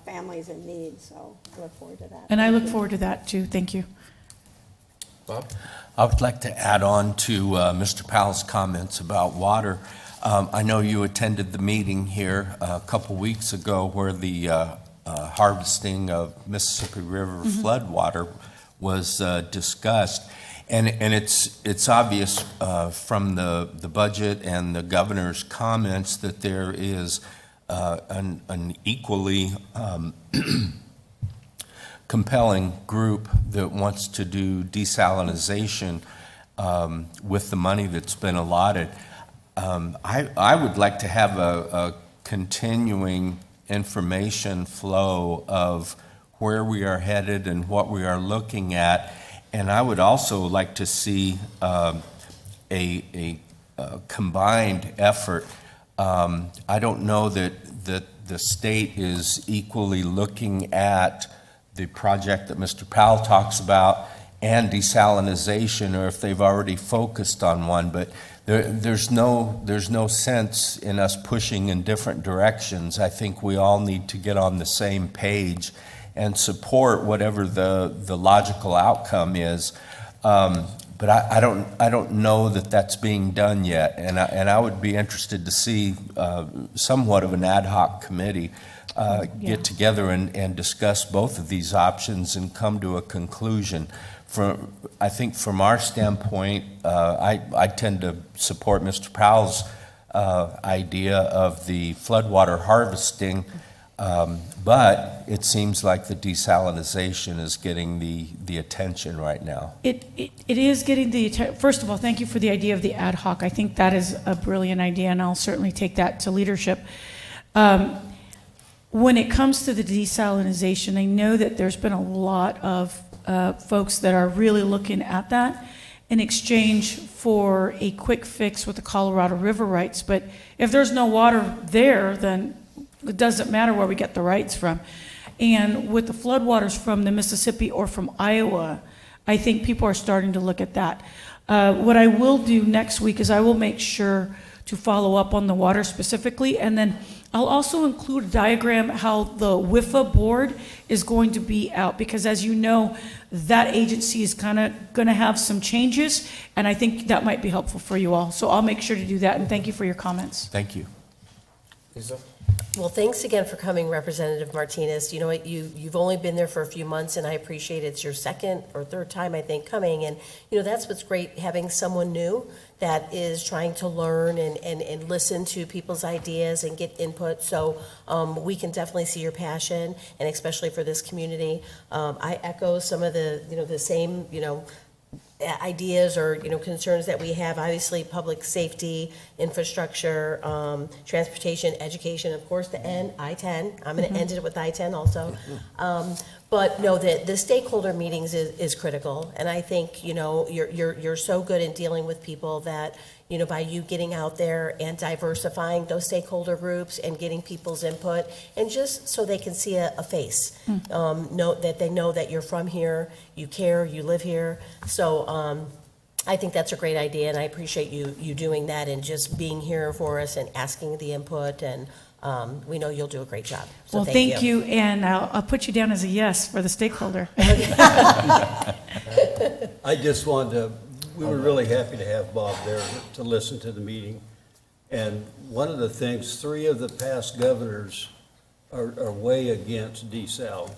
families in need, so I look forward to that. And I look forward to that too. Thank you. Bob? I would like to add on to Mr. Powell's comments about water. I know you attended the meeting here a couple weeks ago where the harvesting of Mississippi River floodwater was discussed. And it's obvious from the budget and the governor's comments that there is an equally compelling group that wants to do desalination with the money that's been allotted. I would like to have a continuing information flow of where we are headed and what we are looking at. And I would also like to see a combined effort. I don't know that the state is equally looking at the project that Mr. Powell talks about and desalinization, or if they've already focused on one, but there's no sense in us pushing in different directions. I think we all need to get on the same page and support whatever the logical outcome is. But I don't know that that's being done yet, and I would be interested to see somewhat of an ad hoc committee get together and discuss both of these options and come to a conclusion. I think from our standpoint, I tend to support Mr. Powell's idea of the floodwater harvesting, but it seems like the desalinization is getting the attention right now. It is getting the attention. First of all, thank you for the idea of the ad hoc. I think that is a brilliant idea, and I'll certainly take that to leadership. When it comes to the desalinization, I know that there's been a lot of folks that are really looking at that in exchange for a quick fix with the Colorado River rights. But if there's no water there, then it doesn't matter where we get the rights from. And with the floodwaters from the Mississippi or from Iowa, I think people are starting to look at that. What I will do next week is I will make sure to follow up on the water specifically, and then I'll also include a diagram how the WIFA board is going to be out, because as you know, that agency is kind of going to have some changes, and I think that might be helpful for you all. So I'll make sure to do that, and thank you for your comments. Thank you. Lisa? Well, thanks again for coming, Representative Martinez. You know what, you've only been there for a few months, and I appreciate it's your second or third time, I think, coming. And, that's what's great, having someone new that is trying to learn and listen to people's ideas and get input. So we can definitely see your passion, and especially for this community. I echo some of the same, ideas or, concerns that we have. Obviously, public safety, infrastructure, transportation, education, of course, the I-10. I'm going to end it with I-10 also. But no, the stakeholder meetings is critical. And I think, you're so good in dealing with people that, by you getting out there and diversifying those stakeholder groups and getting people's input, and just so they can see a face. That they know that you're from here, you care, you live here. So I think that's a great idea, and I appreciate you doing that and just being here for us and asking the input, and we know you'll do a great job. So Well, thank you, and I'll put you down as a yes for the stakeholder. I just wanted to, we were really happy to have Bob there to listen to the meeting. And one of the things, 3 of the past governors are way against desal.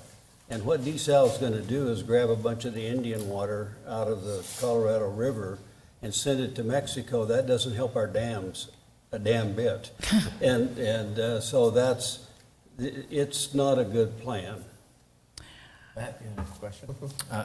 And what desal is going to do is grab a bunch of the Indian water out of the Colorado River and send it to Mexico. That doesn't help our dams a damn bit. And so it's not a good plan. Matt, you have a question?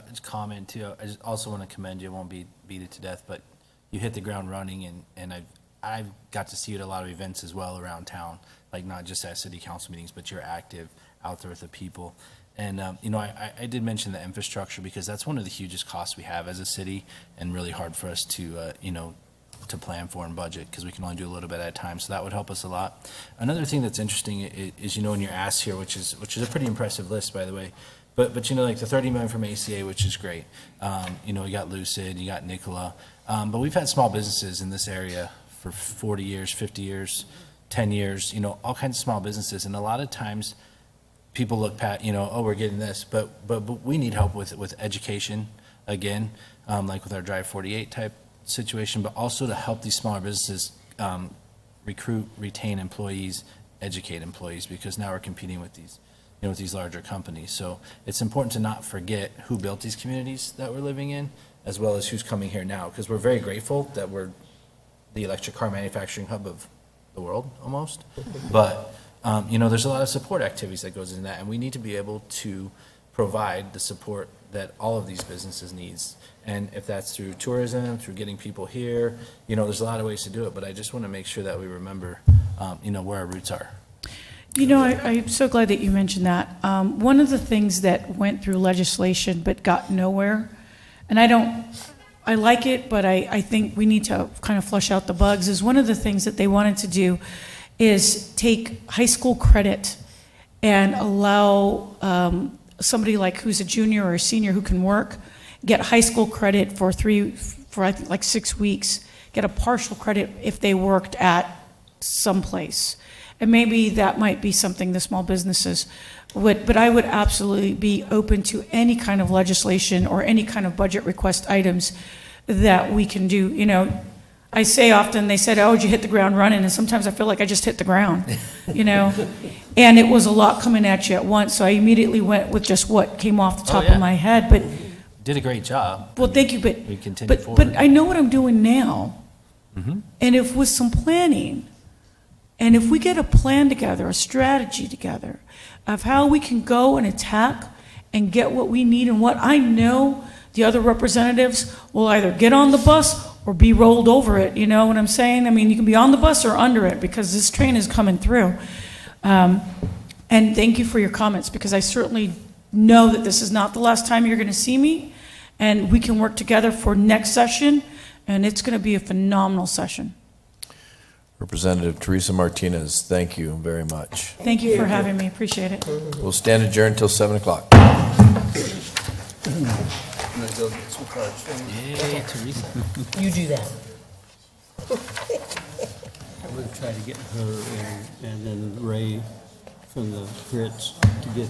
Just comment too. I just also want to commend you. I won't beat it to death, but you hit the ground running, and I've got to see you at a lot of events as well around town, like not just at city council meetings, but you're active out there with the people. And I did mention the infrastructure because that's one of the hugest costs we have as a city, and really hard for us to to plan for and budget, because we can only do a little bit at a time. So that would help us a lot. Another thing that's interesting is in your ask here, which is a pretty impressive list, by the way. But like the 30 million from ACA, which is great. You got Lucid, you got Nikola. But we've had small businesses in this area for 40 years, 50 years, 10 years, all kinds of small businesses. And a lot of times people look at, oh, we're getting this, but we need help with education, again, like with our Drive 48 type situation, but also to help these smaller businesses recruit, retain employees, educate employees, because now we're competing with these with these larger companies. So it's important to not forget who built these communities that we're living in, as well as who's coming here now, because we're very grateful that we're the electric car manufacturing hub of the world, almost. But, there's a lot of support activities that goes into that, and we need to be able to provide the support that all of these businesses needs. And if that's through tourism, through getting people here, there's a lot of ways to do it, but I just want to make sure that we remember, where our roots are. I'm so glad that you mentioned that. One of the things that went through legislation but got nowhere, and I like it, but I think we need to kind of flush out the bugs, is one of the things that they wanted to do is take high school credit and allow somebody like who's a junior or a senior who can work, get high school credit for I think like 6 weeks, get a partial credit if they worked at some place. And maybe that might be something the small businesses would, but I would absolutely be open to any kind of legislation or any kind of budget request items that we can do. I say often, they said, oh, did you hit the ground running? And sometimes I feel like I just hit the ground, And it was a lot coming at you at once, so I immediately went with just what came off the top of my head. But Did a great job. well, thank you, We continue but forward. I know what I'm doing now. And if with some planning, and if we get a plan together, a strategy together of how we can go and attack and get what we need, and what I know the other representatives will either get on the bus or be rolled over it, you know what I'm saying? I mean, you can be on the bus or under it, because this train is coming through. And thank you for your comments, because I certainly know that this is not the last time you're going to see me, and we can work together for next session, and it's going to be a phenomenal session. Representative Teresa Martinez, thank you very much. Thank you for having me. Appreciate it. We'll stand adjourned until 7 o'clock. I'm gonna go get some cards. Yay, Teresa. You do that. I'm gonna try to get her and then Ray from the Grits to get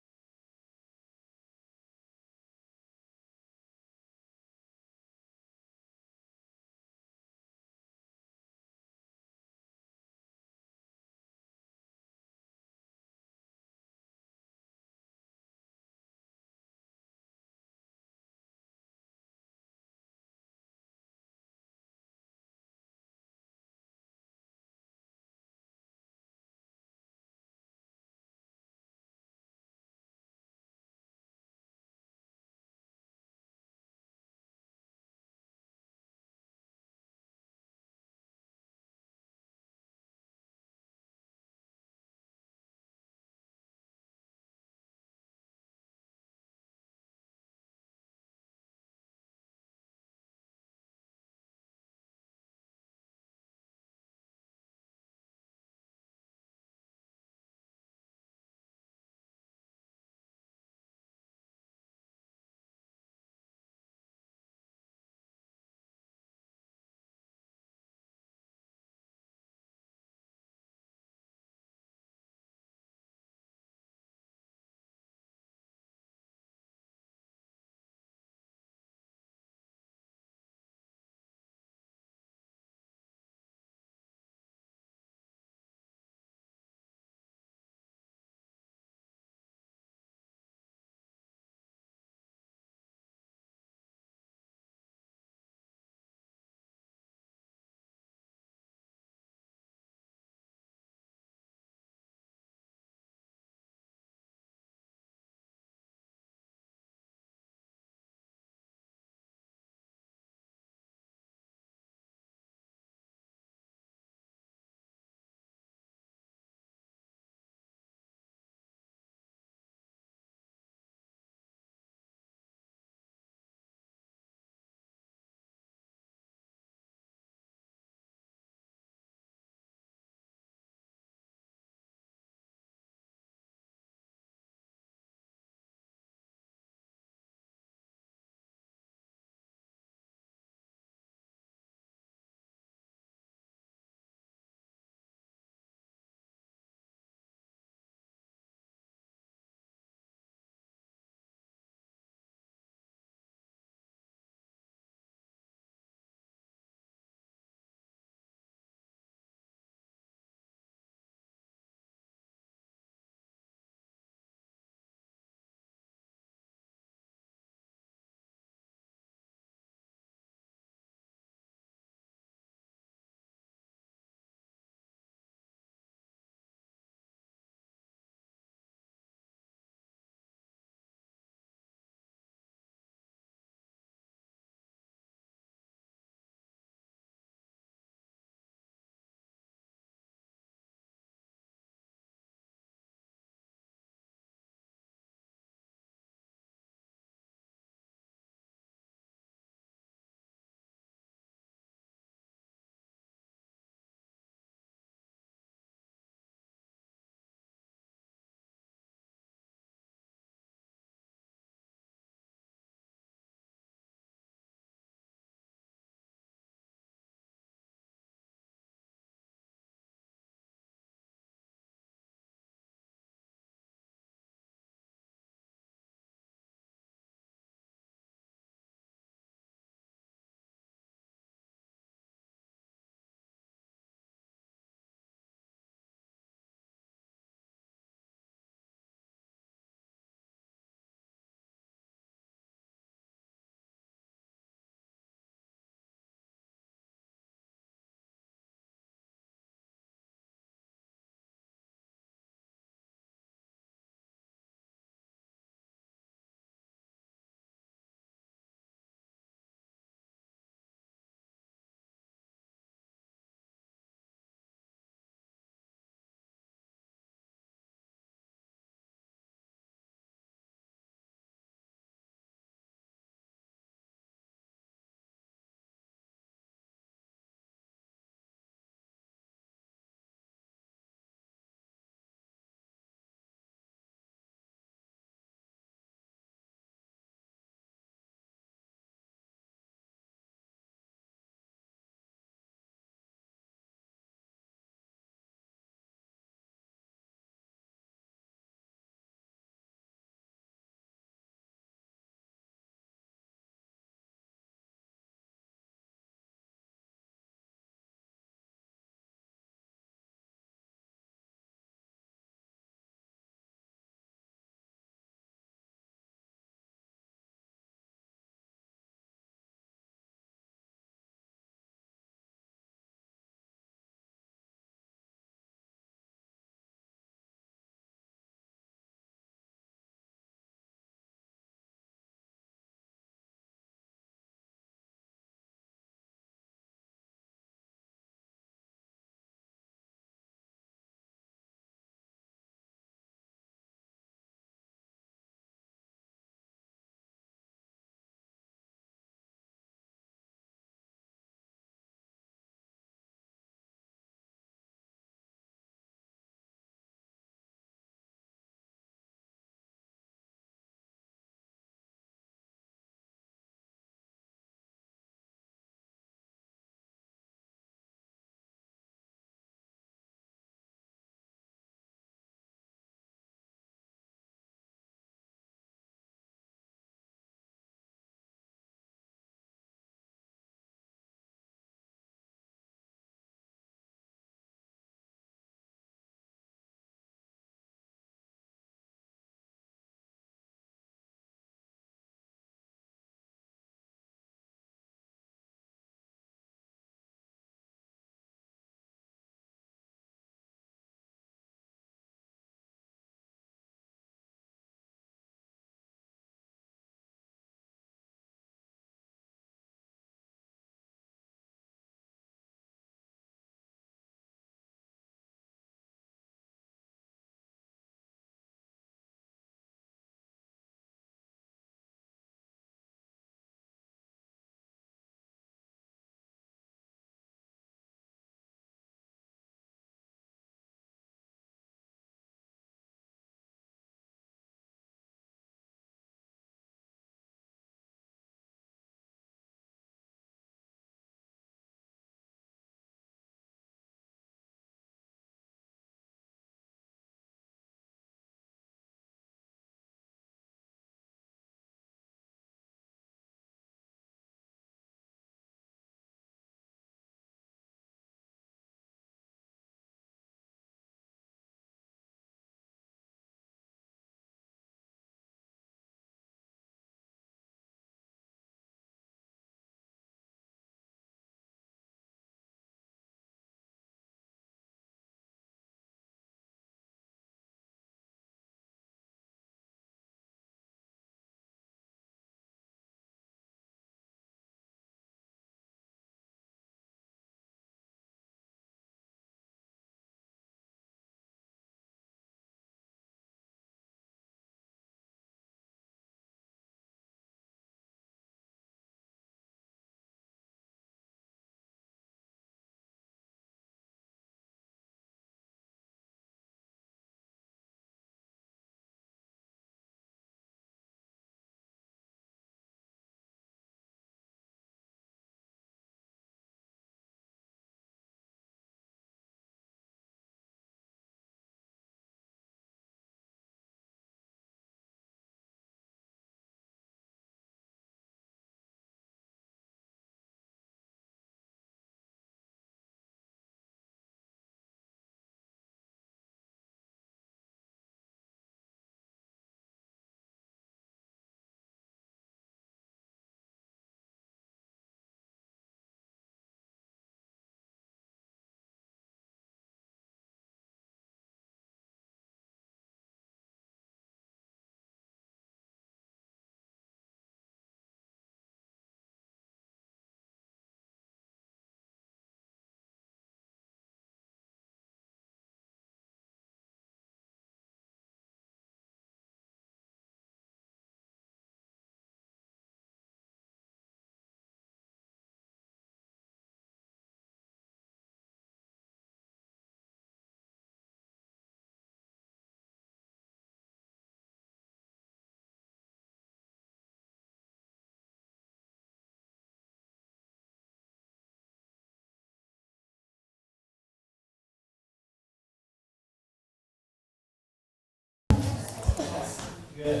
All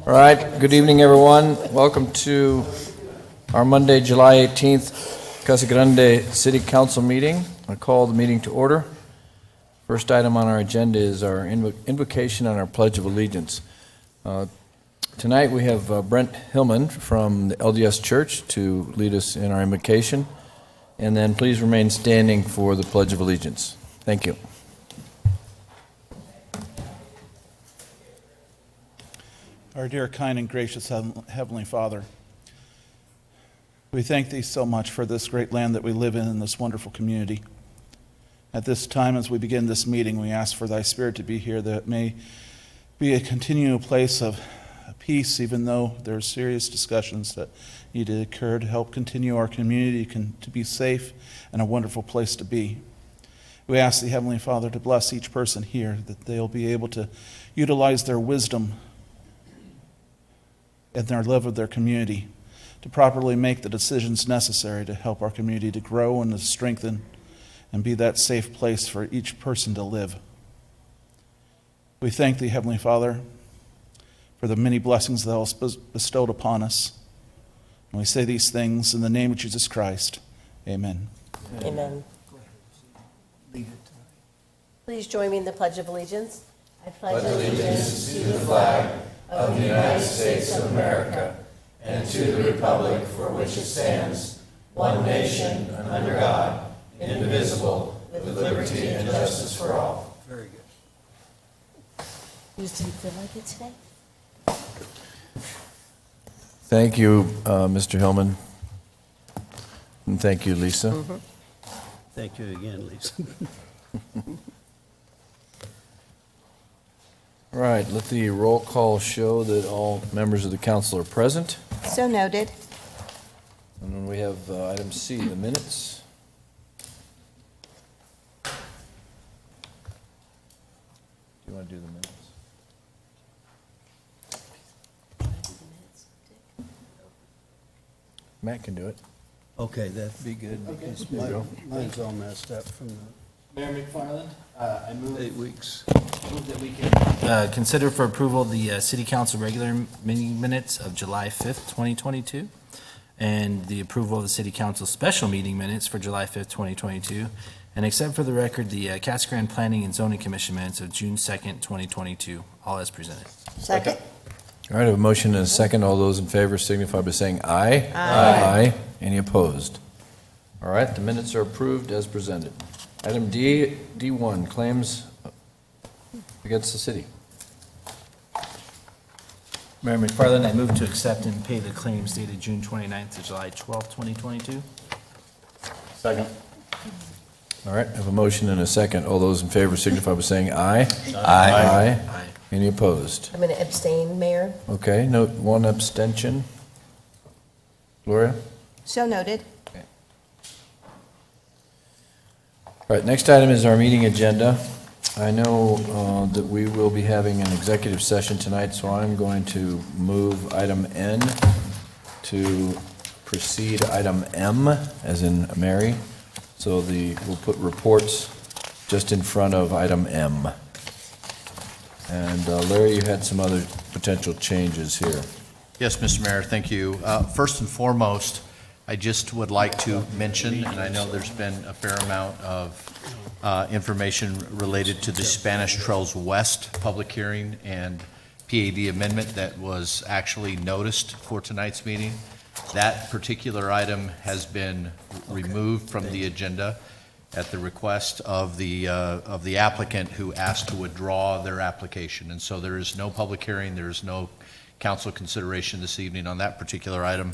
right, good evening, everyone. Welcome to our Monday, July 18th, Casa Grande City Council meeting. I call the meeting to order. First item on our agenda is our invocation and our Pledge of Allegiance. Tonight, we have Brent Hillman from the LDS Church to lead us in our invocation. And then please remain standing for the Pledge of Allegiance. Thank you. Our dear, kind, and gracious Heavenly Father, we thank Thee so much for this great land that we live in this wonderful community. At this time, as we begin this meeting, we ask for Thy Spirit to be here, that it may be a continual place of peace, even though there are serious discussions that need to occur to help continue our community to be safe and a wonderful place to be. We ask Thee, Heavenly Father, to bless each person here, that they'll be able to utilize their wisdom and their love of their community to properly make the decisions necessary to help our community to grow and to strengthen and be that safe place for each person to live. We thank Thee, Heavenly Father, for the many blessings Thou hast bestowed upon us. And we say these things in the name of Jesus Christ. Amen. Amen. Please join me in the Pledge of Allegiance. I pledge allegiance to the flag of the United States of America and to the republic for which it stands, one nation, under God, indivisible, with liberty and justice for all. Very good. You didn't feel like it today? Thank you, Mr. Hillman. And thank you, Lisa. Thank you again, Lisa. All right, let the roll call show that all members of the council are present. So noted. And then we have item C, the minutes. Do you want to do the minutes? Matt can do it. Okay, that'd be good, because mine's all messed up from the Mayor McFarland, I move 8 weeks. that we can consider for approval the city council regular meeting minutes of July 5th, 2022, and the approval of the city council special meeting minutes for July 5th, 2022, and accept for the record the Casa Grande Planning and Zoning Commission minutes of June 2nd, 2022, all as presented. Second. All right, I have a motion and a second. All those in favor signify by saying aye. Aye. Any opposed? All right, the minutes are approved as presented. Item D1, claims against the city. Mayor McFarland, I move to accept and pay the claims dated June 29th to July 12th, 2022. Second. All right, I have a motion and a second. All those in favor signify by saying aye. Aye. Any opposed? I'm going to abstain, Mayor. Okay, note one abstention. Gloria? So noted. All right, next item is our meeting agenda. I know that we will be having an executive session tonight, so I'm going to move item N to precede item M, as in Mary. So we'll put reports just in front of item M. And Larry, you had some other potential changes here. Yes, Mr. Mayor, thank you. First and foremost, I just would like to mention, and I know there's been a fair amount of information related to the Spanish Trails West public hearing and PAD amendment that was actually noticed for tonight's meeting. That particular item has been removed from the agenda at the request of the applicant who asked to withdraw their application. And so there is no public hearing, there is no council consideration this evening on that particular item.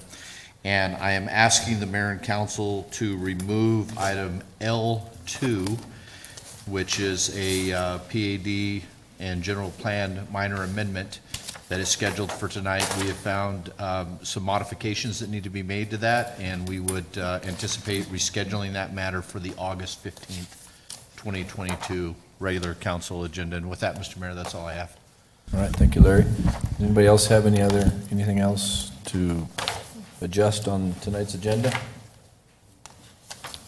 And I am asking the mayor and council to remove item L2, which is a PAD and general plan minor amendment that is scheduled for tonight. We have found some modifications that need to be made to that, and we would anticipate rescheduling that matter for the August 15th, 2022 regular council agenda. And with that, Mr. Mayor, that's all I have. All right, thank you, Larry. Does anybody else have anything else to adjust on tonight's agenda?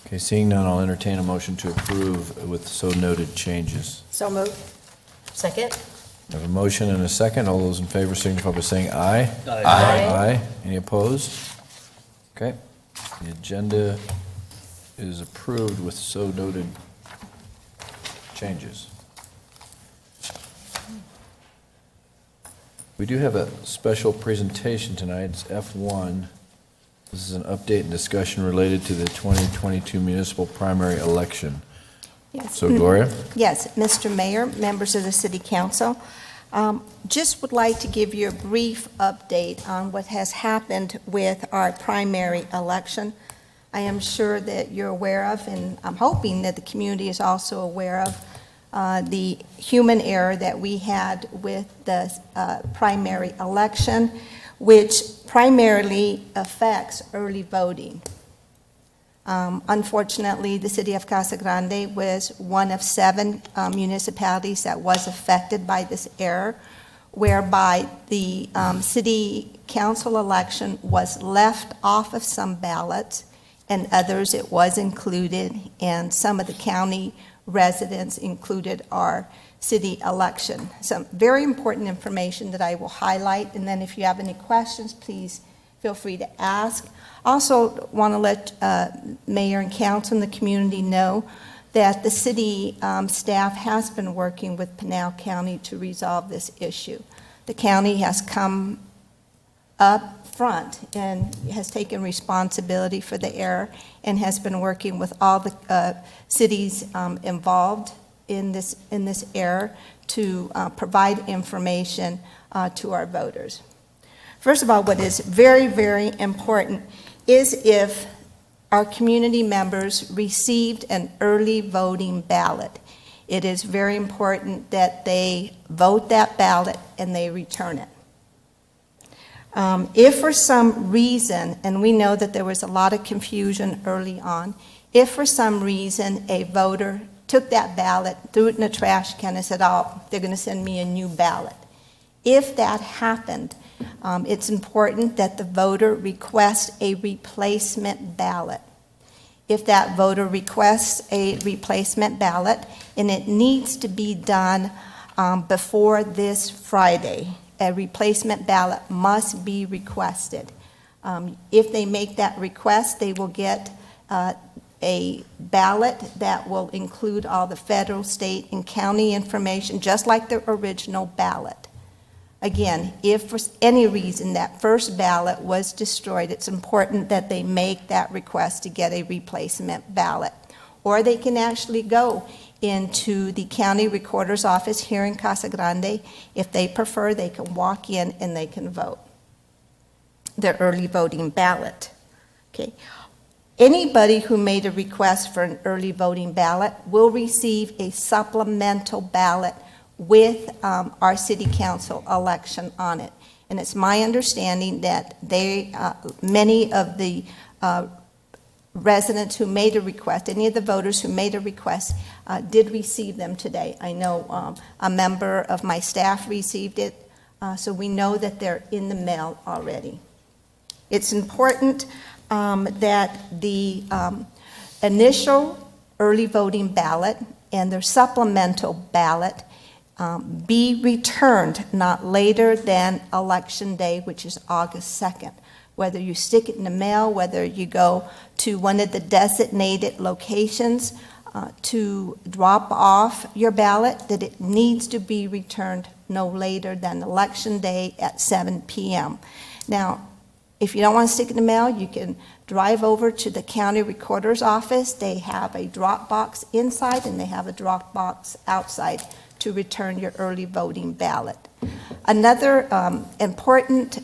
Okay, seeing none, I'll entertain a motion to approve with so noted changes. So moved. Second? I have a motion and a second. All those in favor signify by saying aye. Aye. Aye. Any opposed? Okay. The agenda is approved with so noted changes. We do have a special presentation tonight. It's F1. This is an update and discussion related to the 2022 municipal primary election. Yes. So Gloria? Yes, Mr. Mayor, members of the City Council, just would like to give you a brief update on what has happened with our primary election. I am sure that you're aware of, and I'm hoping that the community is also aware of, the human error that we had with the primary election, which primarily affects early voting. Unfortunately, the city of Casa Grande was one of 7 municipalities that was affected by this error, whereby the city council election was left off of some ballots, and others it was included, and some of the county residents included our city election. Some very important information that I will highlight, and then if you have any questions, please feel free to ask. Also want to let Mayor and Council and the community know that the city staff has been working with Pinal County to resolve this issue. The county has come up front and has taken responsibility for the error and has been working with all the cities involved in this error to provide information to our voters. First of all, what is very, very important is if our community members received an early voting ballot. It is very important that they vote that ballot and they return it. If for some reason, and we know that there was a lot of confusion early on, if for some reason a voter took that ballot, threw it in a trash can and said, oh, they're going to send me a new ballot. If that happened, it's important that the voter request a replacement ballot. If that voter requests a replacement ballot, and it needs to be done before this Friday, a replacement ballot must be requested. If they make that request, they will get a ballot that will include all the federal, state, and county information, just like the original ballot. Again, if for any reason that first ballot was destroyed, it's important that they make that request to get a replacement ballot. Or they can actually go into the county recorder's office here in Casa Grande. If they prefer, they can walk in and they can vote their early voting ballot. Okay. Anybody who made a request for an early voting ballot will receive a supplemental ballot with our city council election on it. And it's my understanding that many of the residents who made a request, any of the voters who made a request, did receive them today. I know a member of my staff received it, so we know that they're in the mail already. It's important that the initial early voting ballot and their supplemental ballot be returned not later than Election Day, which is August 2nd. Whether you stick it in the mail, whether you go to one of the designated locations to drop off your ballot, that it needs to be returned no later than Election Day at 7 p.m. Now, if you don't want to stick it in the mail, you can drive over to the county recorder's office. They have a drop box inside and they have a drop box outside to return your early voting ballot. Another important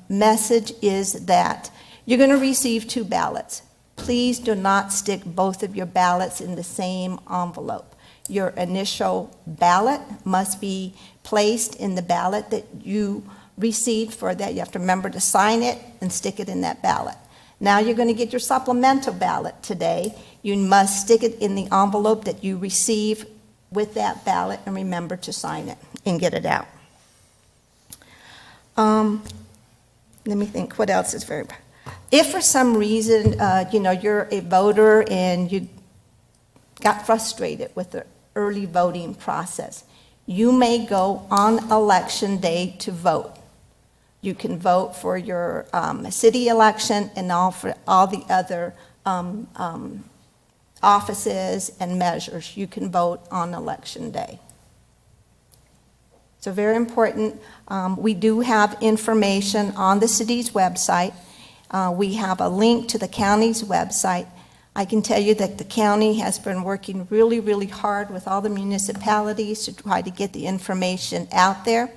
message is that you're going to receive 2 ballots. Please do not stick both of your ballots in the same envelope. Your initial ballot must be placed in the ballot that you received. For that, you have to remember to sign it and stick it in that ballot. Now you're going to get your supplemental ballot today. You must stick it in the envelope that you receive with that ballot and remember to sign it and get it out. Let me think, what else is very, if for some reason, you're a voter and you got frustrated with the early voting process, You may go on election day to vote. You can vote for your city election and for all the other offices and measures. You can vote on election day. So very important. We do have information on the city's website. We have a link to the county's website. I can tell you that the county has been working really, really hard with all the municipalities to try to get the information out there.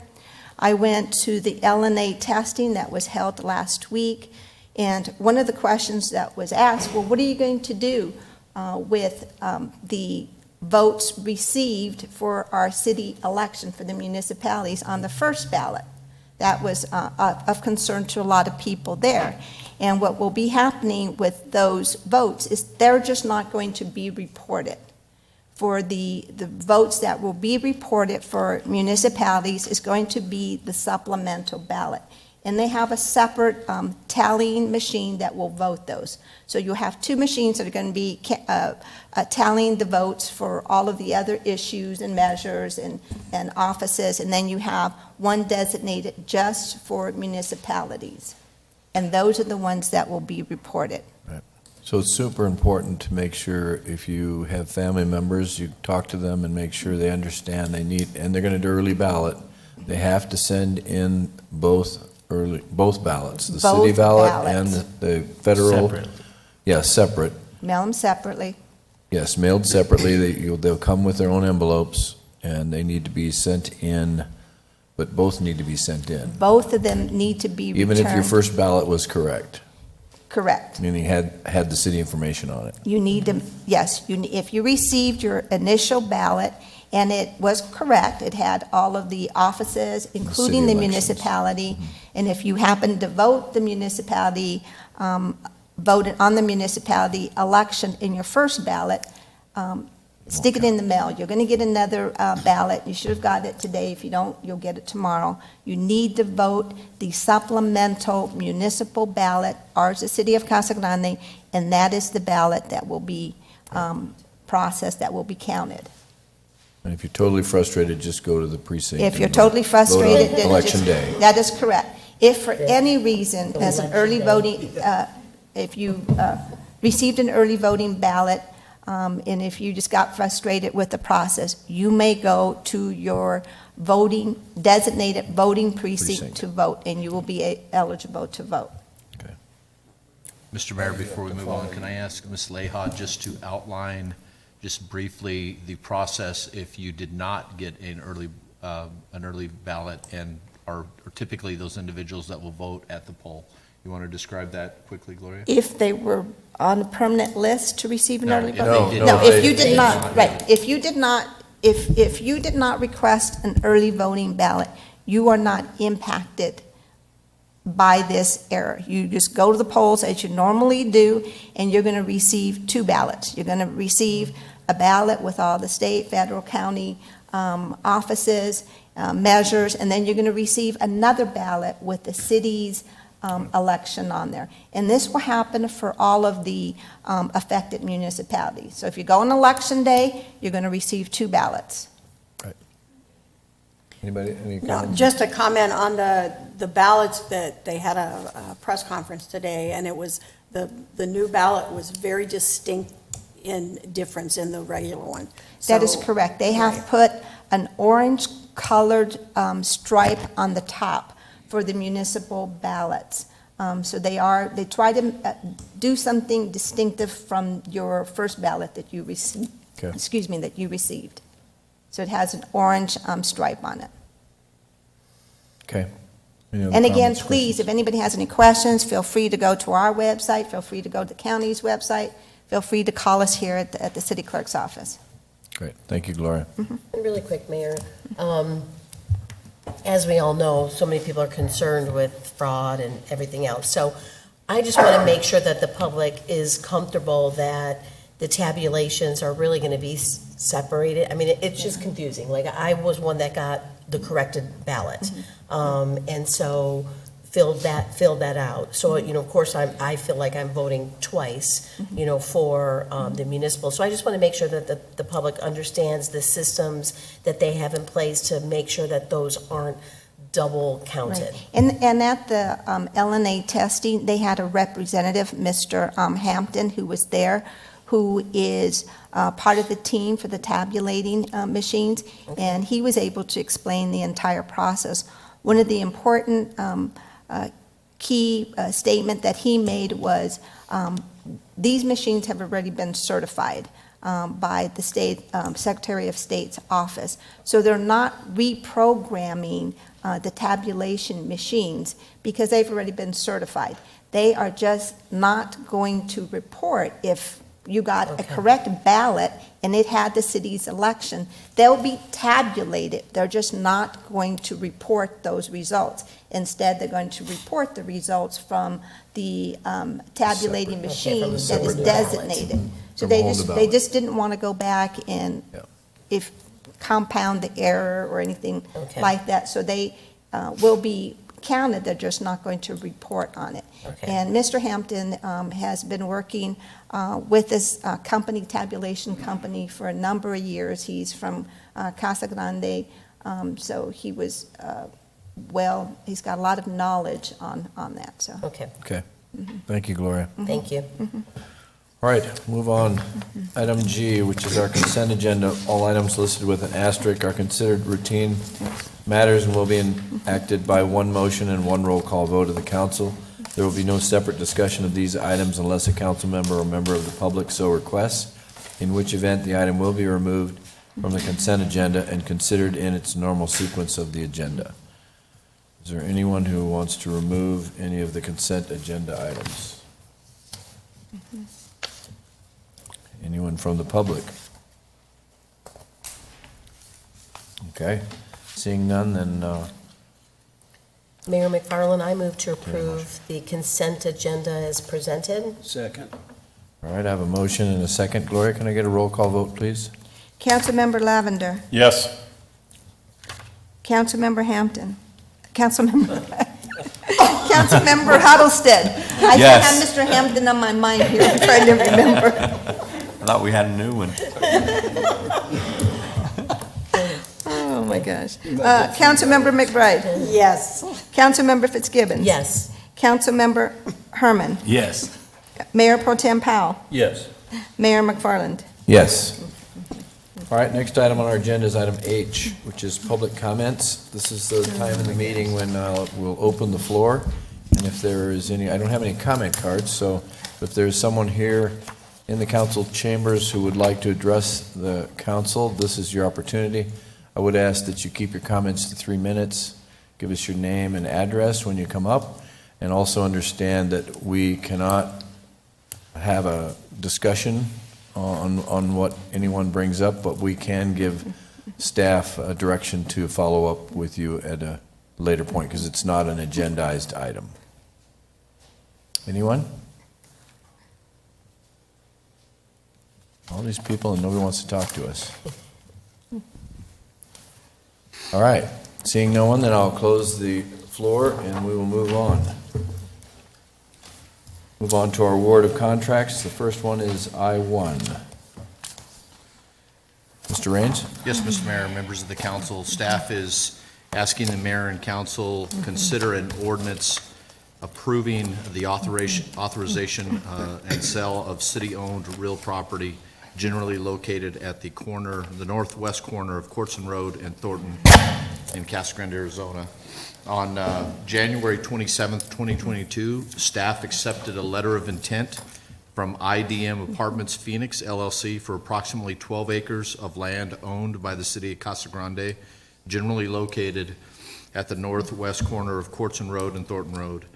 I went to the LNA testing that was held last week, and one of the questions that was asked, well, what are you going to do with the votes received for our city election for the municipalities on the first ballot? That was of concern to a lot of people there. And what will be happening with those votes is they're just not going to be reported. For the votes that will be reported for municipalities is going to be the supplemental ballot. And they have a separate tallying machine that will vote those. So you have two machines that are going to be tallying the votes for all of the other issues and measures and offices, and then you have one designated just for municipalities. And those are the ones that will be reported. So it's super important to make sure if you have family members, you talk to them and make sure they understand and they're going to do early ballot. They have to send in both ballots, the city Both ballot ballots. and the federal. Separate. Yeah, separate. Mail them separately. Yes, mailed separately. They'll come with their own envelopes and they need to be sent in, but both need to be sent in. Both of them need to be returned. Even if your first ballot was correct, Correct. meaning had the city information on it. You need to, yes, if you received your initial ballot and it was correct, it had all of the offices, including the elections. municipality, and if you happened to vote the municipality, voted on the municipality election in your first ballot, stick it in the mail. You're going to get another ballot. You should have got it today. If you don't, you'll get it tomorrow. You need to vote the supplemental municipal ballot, ours, the city of Casa Grande, and that is the ballot that will be processed, that will be counted. And if you're totally frustrated, just go to the precinct. If and you're vote. totally frustrated, Vote on then election just- day. That is correct. If for any reason, as an early voting, if you received an early voting ballot, and if you just got frustrated with the process, you may go to your designated voting precinct to vote, and you will be eligible to vote. Mr. Mayor, before we move on, can I ask Ms. Leha just to outline just briefly the process if you did not get an early ballot and are typically those individuals that will vote at the poll? You want to describe that quickly, Gloria? If they were on a permanent list to receive an No, early if vote? they did No, not. if you did not, right, if you did not, if you did not request an early voting ballot, you are not impacted by this error. You just go to the polls as you normally do, and you're going to receive two ballots. You're going to receive a ballot with all the state, federal, county offices, measures, and then you're going to receive another ballot with the city's election on there. And this will happen for all of the affected municipalities. So if you go on election day, you're going to receive two ballots. Anybody, any No, comments? just a comment on the ballots that they had a press conference today, and it was, the new ballot was very distinct in difference in the regular one. That is So- correct. They have put an orange-colored stripe on the top for the municipal ballots. So they try to do something distinctive from your first ballot that you received, Okay. that you received. So it has an orange stripe on it. Okay. Any other And again, comments, please, questions? if anybody has any questions, feel free to go to our website, feel free to go to the county's website, feel free to call us here at the city clerk's office. Great, thank you, Gloria. Really quick, Mayor. As we all know, so many people are concerned with fraud and everything else. So I just want to make sure that the public is comfortable that the tabulations are really going to be separated. I mean, it's just confusing. Like, I was one that got the corrected ballot. And so filled that out. So, of course, I feel like I'm voting twice, for the municipal. So I just want to make sure that the public understands the systems that they have in place to make sure that those aren't double counted. Right. And at the LNA testing, they had a representative, Mr. Hampton, who was there, who is part of the team for the tabulating machines, and he was able to explain the entire process. One of the important key statement that he made was these machines have already been certified by the state Secretary of State's office. So they're not reprogramming the tabulation machines because they've already been certified. They are just not going to report if you got a correct ballot and it had the city's election. They'll be tabulated. They're just not going to report those results. Instead, they're going to report the results from the tabulating machine that is designated. So they just didn't want to go back and if compound the error or anything like that. So they will be counted, they're just not going to report on it. And Mr. Hampton has been working with this tabulation company, for a number of years. He's from Casa Grande, so he was, he's got a lot of knowledge on that, so. Okay, Thank you, Gloria. thank you. All right, move on. Item G, which is our consent agenda. All items listed with an asterisk are considered routine matters and will be enacted by one motion and one roll call vote of the council. There will be no separate discussion of these items unless a council member or member of the public so requests, in which event the item will be removed from the consent agenda and considered in its normal sequence of the agenda. Is there anyone who wants to remove any of the consent agenda items? Anyone from the public? Okay, seeing none, then, Mayor McFarland, I move to approve the consent agenda as presented. Second. all right, I have a motion and a second. Gloria, can I get a roll call vote, please? Councilmember Lavender, Yes. Councilmember Hampton, Councilmember Huddlested. I Yes. have Mr. Hampton on my mind here, I'm trying to remember. I thought we had a new one. Oh, my gosh. Councilmember McBride. Yes. Councilmember Fitzgibbons. Yes. Councilmember Herman. Yes. Mayor Pro Tem Powell. Yes. Mayor McFarland. Yes. All right, next item on our agenda is item H, which is public comments. This is the time in the meeting when we'll open the floor, and if there is any, I don't have any comment cards, so if there's someone here in the council chambers who would like to address the council, this is your opportunity. I would ask that you keep your comments to 3 minutes, give us your name and address when you come up, and also understand that we cannot have a discussion on what anyone brings up, but we can give staff a direction to follow up with you at a later point, because it's not an agendized item. Anyone? All these people and nobody wants to talk to us. All right, seeing no one, then I'll close the floor and we will move on. Move on to our award of contracts. The first one is I-1. Mr. Raines? Yes, Mr. Mayor, members of the council, staff is asking the mayor and council consider an ordinance approving the authorization and sale of city-owned real property generally located at the northwest corner of Courtson Road and Thornton in Casa Grande, Arizona. On January 27th, 2022, staff accepted a letter of intent from IDM Apartments Phoenix LLC for approximately 12 acres of land owned by the city of Casa Grande, generally located at the northwest corner of Courtson Road and Thornton Road.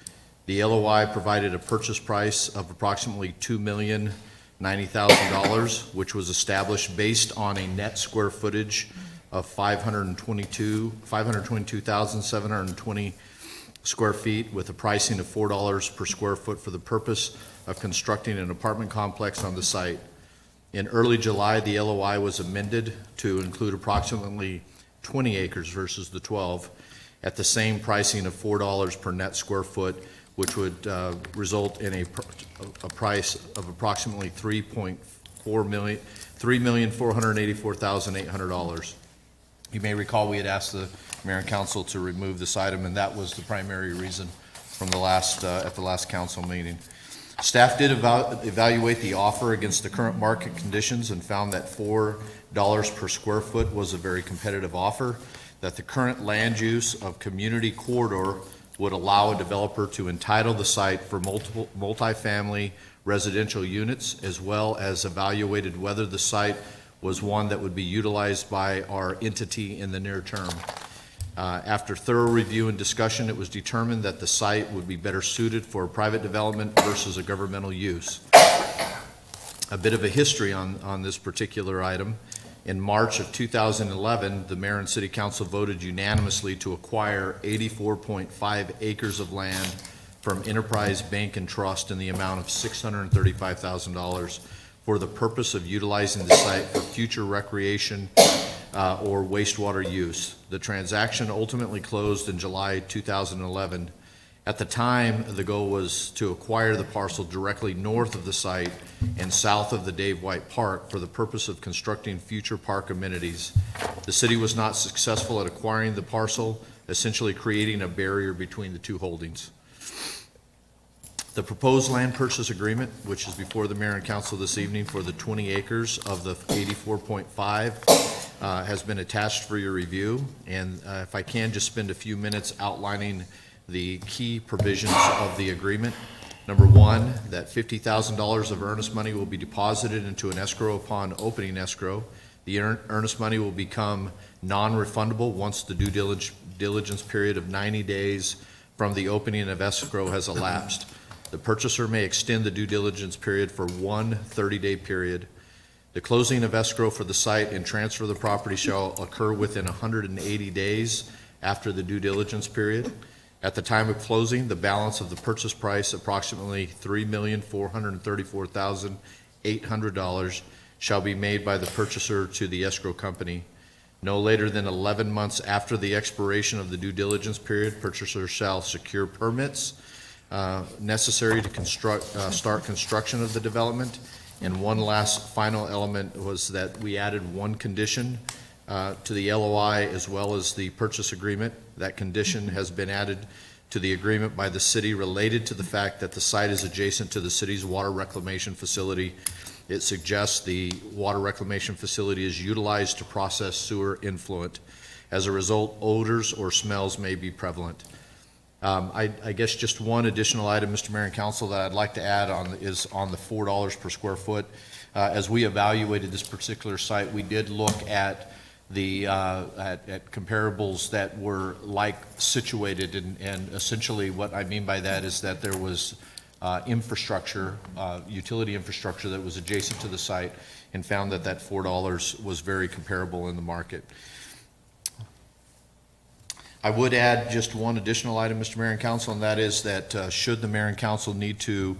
The LOI provided a purchase price of approximately $2,090,000, which was established based on a net square footage of 522,720 square feet, with a pricing of $4 per square foot for the purpose of constructing an apartment complex on the site. In early July, the LOI was amended to include approximately 20 acres versus the 12, at the same pricing of $4 per net square foot, which would result in a price of approximately $3,484,800. You may recall we had asked the mayor and council to remove this item, and that was the primary reason from the last, at the last council meeting. Staff did evaluate the offer against the current market conditions and found that $4 per square foot was a very competitive offer, that the current land use of community corridor would allow a developer to entitle the site for multiple multifamily residential units, as well as evaluated whether the site was one that would be utilized by our entity in the near term. After thorough review and discussion, it was determined that the site would be better suited for private development versus a governmental use. A bit of a history on this particular item. In March of 2011, the mayor and city council voted unanimously to acquire 84.5 acres of land from Enterprise Bank and Trust in the amount of $635,000 for the purpose of utilizing the site for future recreation or wastewater use. The transaction ultimately closed in July 2011. At the time, the goal was to acquire the parcel directly north of the site and south of the Dave White Park for the purpose of constructing future park amenities. The city was not successful at acquiring the parcel, essentially creating a barrier between the two holdings. The proposed land purchase agreement, which is before the mayor and council this evening for the 20 acres of the 84.5, has been attached for your review. And if I can just spend a few minutes outlining the key provisions of the agreement. Number one, that $50,000 of earnest money will be deposited into an escrow upon opening escrow. The earnest money will become non-refundable once the due diligence period of 90 days from the opening of escrow has elapsed. The purchaser may extend the due diligence period for one 30-day period. The closing of escrow for the site and transfer of the property shall occur within 180 days after the due diligence period. At the time of closing, the balance of the purchase price, approximately $3,434,800, shall be made by the purchaser to the escrow company. No later than 11 months after the expiration of the due diligence period, purchaser shall secure permits necessary to start construction of the development. And one last final element was that we added one condition to the LOI as well as the purchase agreement. That condition has been added to the agreement by the city related to the fact that the site is adjacent to the city's water reclamation facility. It suggests the water reclamation facility is utilized to process sewer influent. As a result, odors or smells may be prevalent. I guess just one additional item, Mr. Mayor and Council, that I'd like to add on is on the $4 per square foot. As we evaluated this particular site, we did look at the at comparables that were like situated, and essentially what I mean by that is that there was infrastructure, utility infrastructure that was adjacent to the site, and found that that $4 was very comparable in the market. I would add just one additional item, Mr. Mayor and Council, and that is that should the mayor and council need to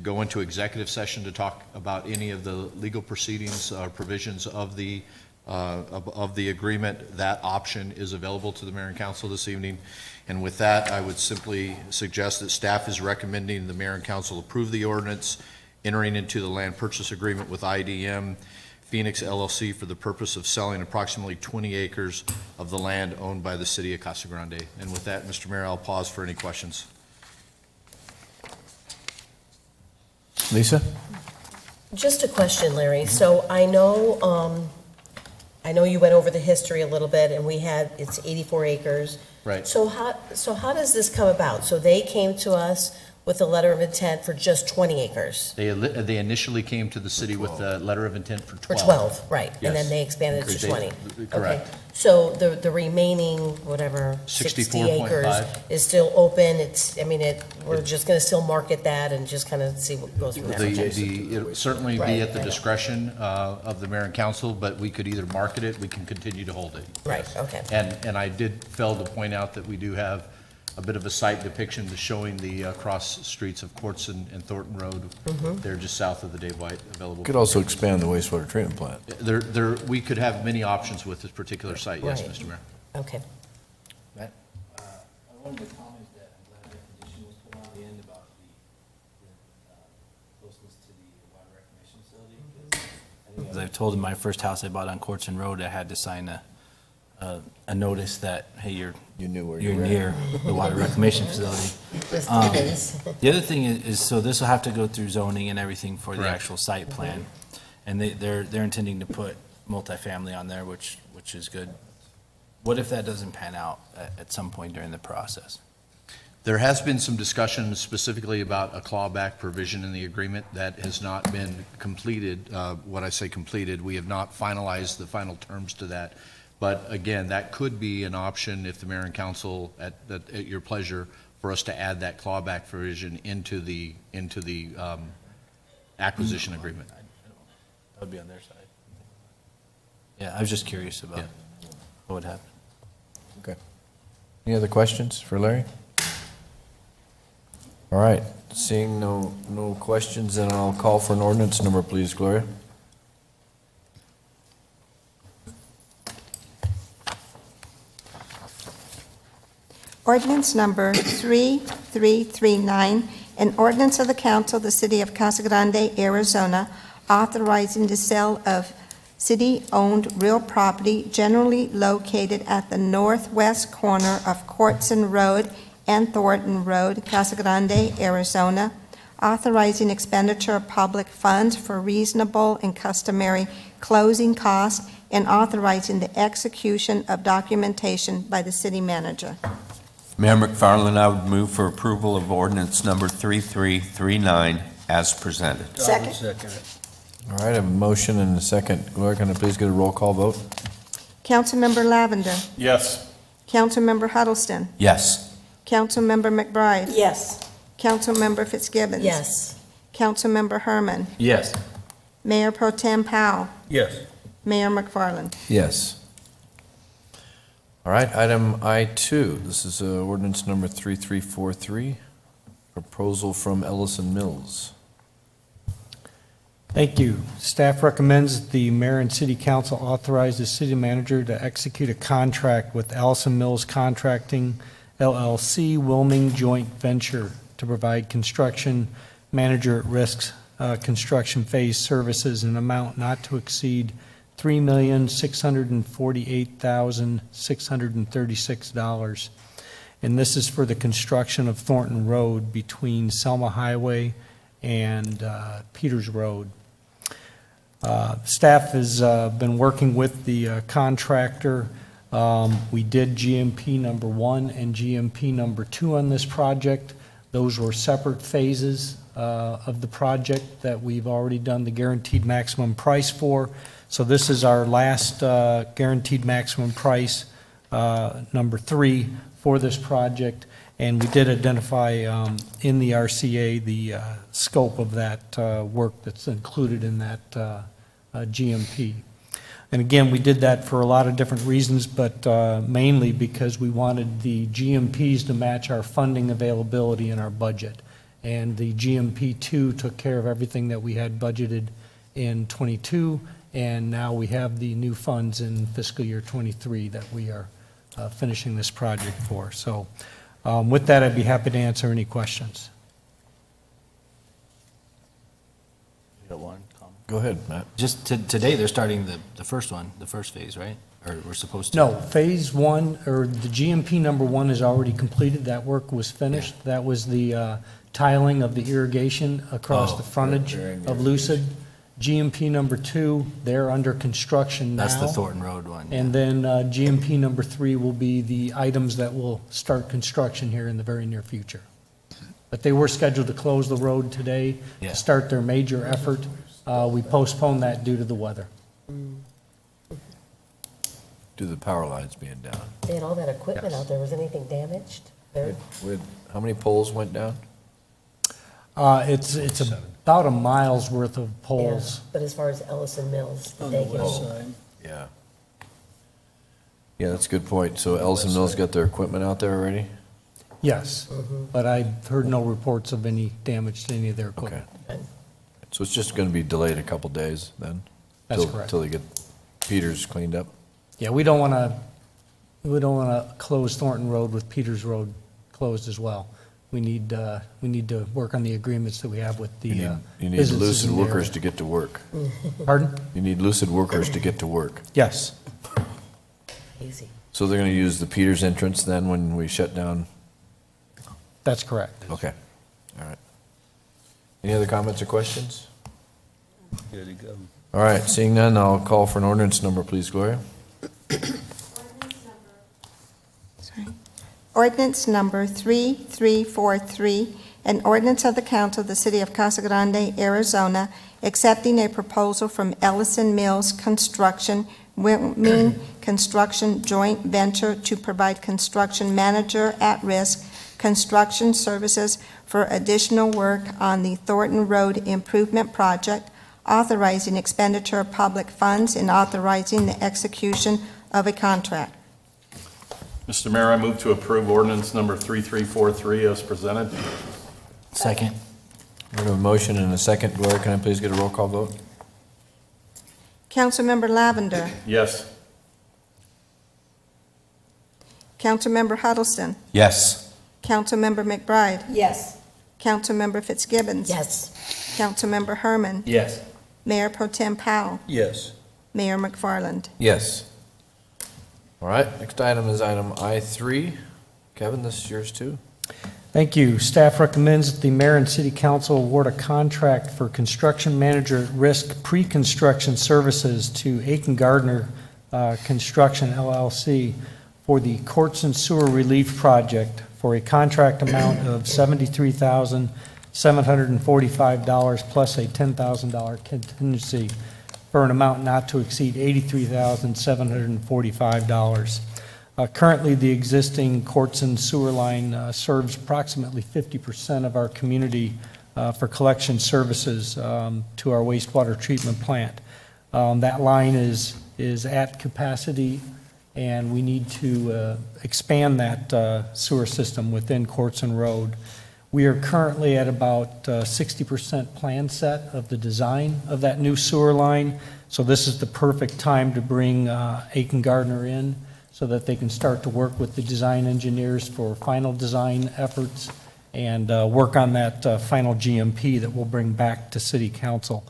go into executive session to talk about any of the legal proceedings or provisions of the agreement, that option is available to the mayor and council this evening. And with that, I would simply suggest that staff is recommending the mayor and council approve the ordinance entering into the land purchase agreement with IDM Phoenix LLC for the purpose of selling approximately 20 acres of the land owned by the city of Casa Grande. And with that, Mr. Mayor, I'll pause for any questions. Lisa? Just a question, Larry. So I know you went over the history a little bit, and it's 84 acres. Right. So how does this come about? So they came to us with a letter of intent for just 20 acres? They initially came to the city with a letter of intent for 12. For 12, right. Yes. And then they expanded it to 20. Correct. Okay. So the remaining, whatever, 60 acres 64.5. is still open. We're just going to still market that and just kind of see what goes from there. It'll certainly be Right. at the discretion of the mayor and council, but we could either market it, we can continue to hold it. Right, okay. And I did fail to point out that we do have a bit of a site depiction showing the cross streets of Quartz and Thornton Road. They're just south of the Dave White available. Could also expand the wastewater treatment plant. We could have many options with this particular site, yes, Right. Mr. Mayor. Okay, wanted to comment that I'm glad that condition was put on the end about the closeness to the water reclamation facility. 'Cause I think, as I've told in my first house I bought on Courtson Road, I had to sign a notice that, hey, you're near the water reclamation facility. Just in case. The other thing is, so this will have to go through zoning and everything for the Correct. actual site plan. And they're intending to put multifamily on there, which is good. What if that doesn't pan out at some point during the process? There has been some discussion specifically about a clawback provision in the agreement that has not been completed. When I say completed, we have not finalized the final terms to that. But again, that could be an option if the mayor and council, at your pleasure, for us to add that clawback provision into the acquisition agreement. That would be on their side. Yeah, I was just curious about what would happen. Okay. Any other questions for Larry? All right, seeing no questions, then I'll call for an ordinance number, please, Gloria. Ordinance number 3339, an ordinance of the council of the city of Casa Grande, Arizona, authorizing the sale of city-owned real property generally located at the northwest corner of Courtson Road and Thornton Road, Casa Grande, Arizona, authorizing expenditure of public funds for reasonable and customary closing costs, and authorizing the execution of documentation by the city manager. Mayor McFarland, I would move for approval of ordinance number 3339 as presented. Second. All right, I have a motion and a second. Gloria, can I please get a roll call vote? Councilmember Lavender, Yes. Councilmember Huddleston, Yes. Councilmember McBride, Yes. Councilmember Fitzgibbons. Yes. Councilmember Herman, Yes. Mayor Pro Tem Powell, Yes. Mayor McFarland. Yes. All right, item I2, this is ordinance number 3343, proposal from Ellison Mills. Thank you. Staff recommends that the mayor and city council authorize the city manager to execute a contract with Allison Mills Contracting LLC, Wilming Joint Venture, to provide construction manager at risks construction phase services in an amount not to exceed $3,648,636. And this is for the construction of Thornton Road between Selma Highway and Peters Road. Staff has been working with the contractor. We did GMP number 1 and GMP number 2 on this project. Those were separate phases of the project that we've already done the guaranteed maximum price for. So this is our last guaranteed maximum price, number 3, for this project. And we did identify in the RCA the scope of that work that's included in that GMP. And again, we did that for a lot of different reasons, but mainly because we wanted the GMPs to match our funding availability in our budget. And the GMP2 took care of everything that we had budgeted in '22, and now we have the new funds in fiscal year '23 that we are finishing this project for. So with that, I'd be happy to answer any questions. You got one comment? Go ahead, Matt. Just today, they're starting the first one, the first phase, right? Or we're supposed to? No, phase 1, or the GMP number 1 is already completed. That work was finished. That was the tiling of the irrigation across the frontage of Lucid. GMP number 2, they're under construction now. That's the Thornton Road one. And then GMP number 3 will be the items that will start construction here in the very near future. But they were scheduled to close the road today Yeah. to start their major effort. We postponed that due to the weather. Due to the power lines being down. They had all that equipment out there. Was anything damaged? There? How many poles went down? It's about a mile's worth of poles. Yeah, but as far as Ellison Mills, did On they the get west any? side. Yeah. Yeah, that's a good point. So Ellison Mills got their equipment out there already? Yes, but I've heard no reports of any damage to any of their Okay. equipment. So it's just going to be delayed a couple days then? That's correct. Till they get Peters cleaned up? Yeah, we don't want to close Thornton Road with Peters Road closed as well. We need to work on the agreements that we have with the You need businesses lucid in the workers area. to get to work. Pardon? You need lucid workers to get to work. Yes. Easy. So they're going to use the Peters entrance then when we shut down? That's correct. Okay, all right. Any other comments or questions? Here to go. All right, seeing none, I'll call for an ordinance number, please, Gloria. Ordinance number 3343, an ordinance of the council of the city of Casa Grande, Arizona, accepting a proposal from Ellison Mills Construction, Wilming Construction Joint Venture to provide construction manager at risk construction services for additional work on the Thornton Road Improvement Project, authorizing expenditure of public funds and authorizing the execution of a contract. Mr. Mayor, I move to approve ordinance number 3343 as presented. Second. We have a motion and a second. Gloria, can I please get a roll call vote? Councilmember Lavender, Yes. Councilmember Huddleston, Yes. Councilmember McBride, Yes. Councilmember Fitzgibbons. Yes. Councilmember Herman, Yes. Mayor Pro Tem Powell, Yes. Mayor McFarland. Yes. All right, next item is item I3. Kevin, this is yours too. Thank you. Staff recommends that the mayor and city council award a contract for construction manager at risk pre-construction services to Aiken Gardner Construction LLC for the Courts and Sewer Relief Project for a contract amount of $73,745 plus a $10,000 contingency for an amount not to exceed $83,745. Currently, the existing courts and sewer line serves approximately 50% of our community for collection services to our wastewater treatment plant. That line is at capacity, and we need to expand that sewer system within Courts and Road. We are currently at about 60% plan set of the design of that new sewer line, so this is the perfect time to bring Aiken Gardner in so that they can start to work with the design engineers for final design efforts and work on that final GMP that we'll bring back to City Council.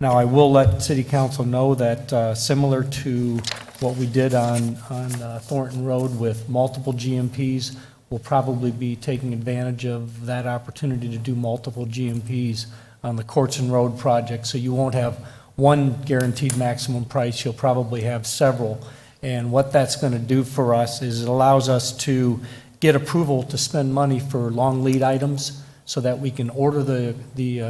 Now, I will let City Council know that similar to what we did on Thornton Road with multiple GMPs, we'll probably be taking advantage of that opportunity to do multiple GMPs on the Courts and Road project, so you won't have one guaranteed maximum price, you'll probably have several. And what that's going to do for us is it allows us to get approval to spend money for long lead items so that we can order the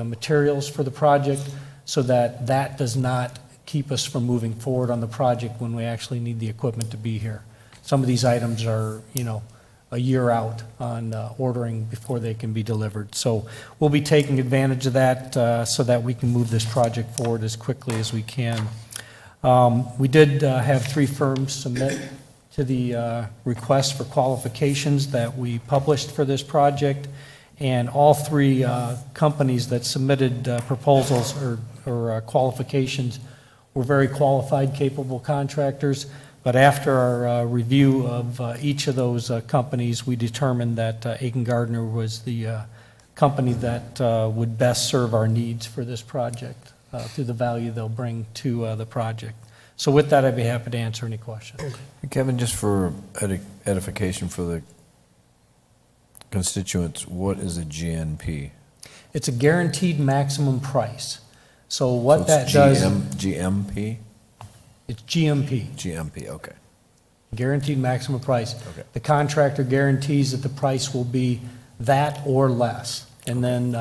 materials for the project so that that does not keep us from moving forward on the project when we actually need the equipment to be here. Some of these items are, a year out on ordering before they can be delivered. So we'll be taking advantage of that so that we can move this project forward as quickly as we can. We did have 3 firms submit to the request for qualifications that we published for this project, and all 3 companies that submitted proposals or qualifications were very qualified, capable contractors. But after our review of each of those companies, we determined that Aiken Gardner was the company that would best serve our needs for this project through the value they'll bring to the project. So with that, I'd be happy to answer any questions. Kevin, just for edification for the constituents, what is a GNP? It's a guaranteed maximum price. So what So that it's does, GMP? it's GMP, GMP, okay. guaranteed maximum price. Okay. The contractor guarantees that the price will be that or less. And then,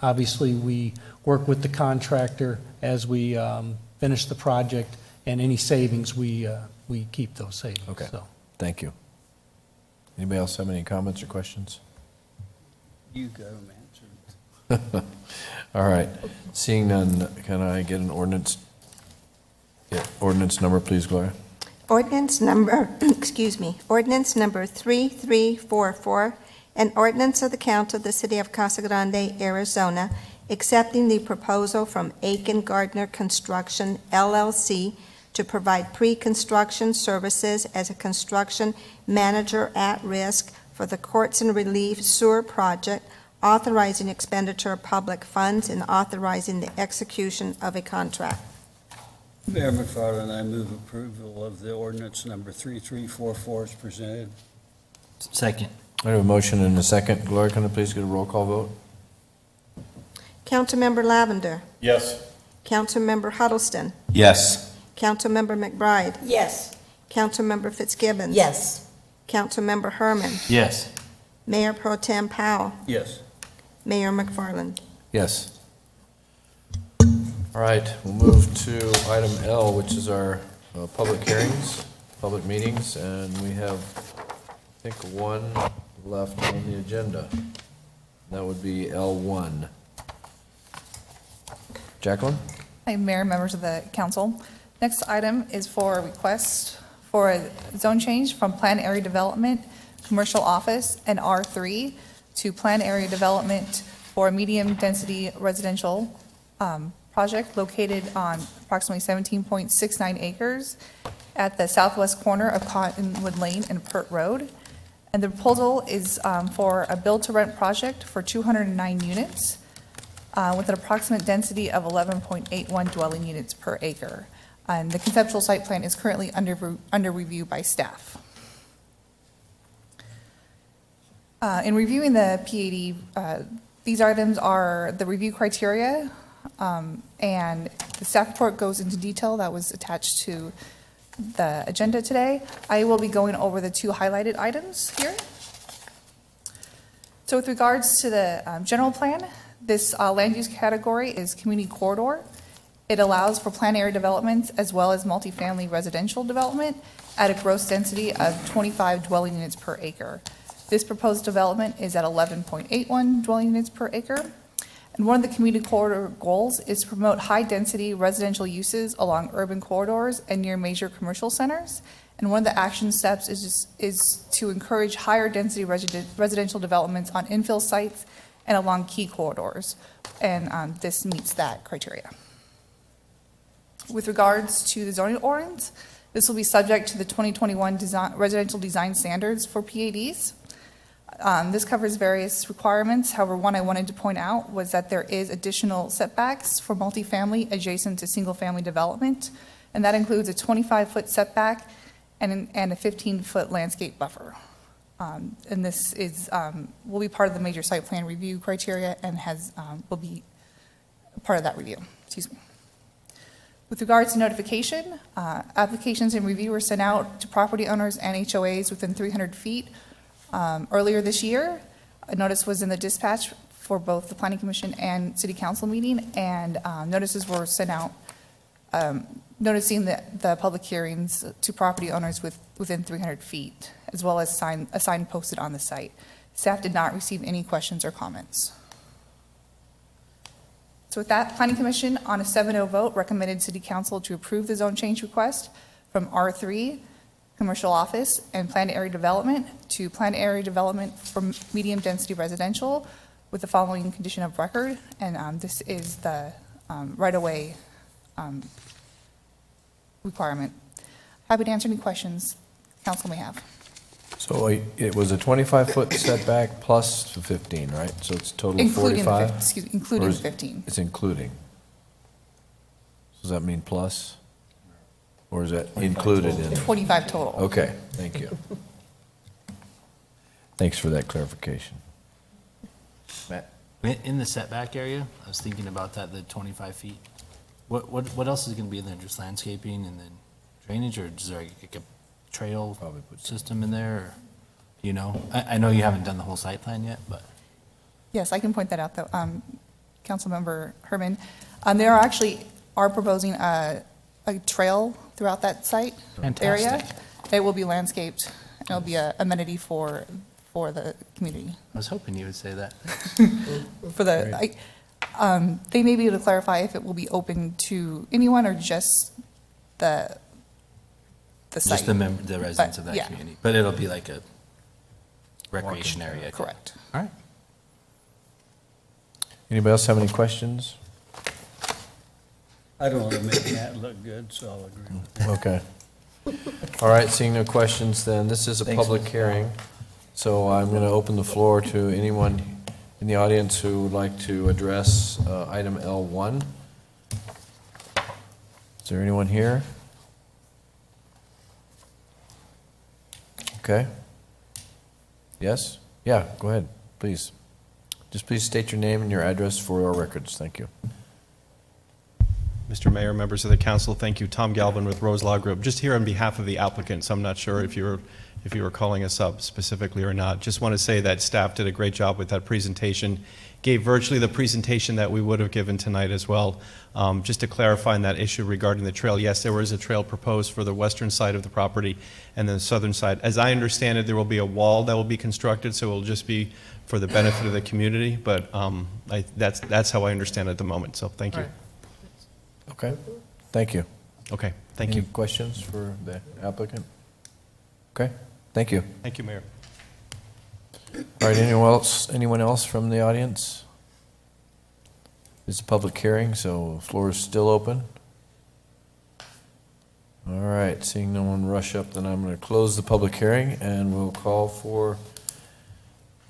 obviously, we work with the contractor as we finish the project, and any savings, we keep those savings. Okay. So. Thank you. Anybody else have any comments or questions? You go, man. All right. Seeing none, can I get an ordinance? Yeah, ordinance number, please, Gloria. Ordinance number, ordinance number 3344, an ordinance of the council of the city of Casa Grande, Arizona, accepting the proposal from Aiken Gardner Construction LLC to provide pre-construction services as a construction manager at risk for the Courts and Relief Sewer Project, authorizing expenditure of public funds and authorizing the execution of a contract. Mayor McFarland, I move approval of the ordinance number 3344 as presented. Second. I have a motion and a second. Gloria, can I please get a roll call vote? Councilmember Lavender. Yes. Councilmember Huddleston. Yes. Councilmember McBride. Yes. Councilmember Fitzgibbons. Yes. Councilmember Herman. Yes. Mayor Pro Tem Powell. Yes. Mayor McFarland. Yes. All right, we'll move to item L, which is our public hearings, public meetings, and we have, I think, one left on the agenda. That would be L1. Jacqueline? Hi, Mayor, members of the council. Next item is for a request for a zone change from Plan Area Development, Commercial Office, and R3 to Plan Area Development for a medium-density residential project located on approximately 17.69 acres at the southwest corner of Cottonwood Lane and Pert Road. And the proposal is for a build-to-rent project for 209 units with an approximate density of 11.81 dwelling units per acre. And the conceptual site plan is currently under review by staff. In reviewing the PAD, these items are the review criteria, and the staff report goes into detail that was attached to the agenda today. I will be going over the two highlighted items here. So with regards to the general plan, this land use category is community corridor. It allows for plan area developments as well as multifamily residential development at a gross density of 25 dwelling units per acre. This proposed development is at 11.81 dwelling units per acre. And one of the community corridor goals is to promote high-density residential uses along urban corridors and near major commercial centers. And one of the action steps is to encourage higher-density residential developments on infill sites and along key corridors. And this meets that criteria. With regards to the zoning ordinance, this will be subject to the 2021 residential design standards for PADs. This covers various requirements. However, one I wanted to point out was that there is additional setbacks for multifamily adjacent to single-family development, and that includes a 25-foot setback and a 15-foot landscape buffer. And this is will be part of the major site plan review criteria and will be part of that review. Excuse me. With regards to notification, applications and review were sent out to property owners and HOAs within 300 feet. Earlier this year, a notice was in the dispatch for both the Planning Commission and City Council meeting, and notices were sent out noticing the public hearings to property owners within 300 feet, as well as a sign posted on the site. Staff did not receive any questions or comments. So with that, Planning Commission, on a 7-0 vote, recommended City Council to approve the zone change request from R3, Commercial Office, and Planned Area Development to Planned Area Development for medium-density residential with the following condition of record, and this is the right-of-way requirement. Happy to answer any questions council may have. So it was a 25-foot setback plus 15, right? So it's a total of Including 45? including Or is- 15. It's including. Does that mean plus? Or is that included in? 25 total. Okay, thank you. Thanks for that clarification. Matt? In the setback area, I was thinking about that, the 25 feet. What else is going to be in there? Just landscaping and then drainage, or is there like a trail system in there? Or, you know, I know you haven't done the whole site plan yet, but. Yes, I can point that out, though. Councilmember Herman, they are proposing a trail throughout that site area. Fantastic. It will be landscaped, and it'll be an amenity for the community. I was hoping you would say that. They may be able to clarify if it will be open to anyone or just the site. Just the residents of that yeah. community. But it'll be like a recreation area. Correct. All right. Anybody else have any questions? I don't want to make Matt look good, so I'll agree with that. Okay. All right, seeing no questions, then this is a public hearing. So I'm going to open the floor to anyone in the audience who would like to address item L1. Is there anyone here? Okay. Yes? Yeah, go ahead, please. Just please state your name and your address for our records. Thank you. Mr. Mayor, members of the council, thank you. Tom Galvin with Rose Law Group. Just here on behalf of the applicants, I'm not sure if you were calling us up specifically or not. Just want to say that staff did a great job with that presentation, gave virtually the presentation that we would have given tonight as well. Just to clarify on that issue regarding the trail, yes, there was a trail proposed for the western side of the property and the southern side. As I understand it, there will be a wall that will be constructed, so it will just be for the benefit of the community, but that's how I understand it at the moment, so thank you. Okay, thank you. Okay, thank you. Any questions for the applicant? Okay, thank you. Thank you, Mayor. All right, anyone else from the audience? It's a public hearing, so the floor is still open. All right, seeing no one rush up, then I'm going to close the public hearing, and we'll call for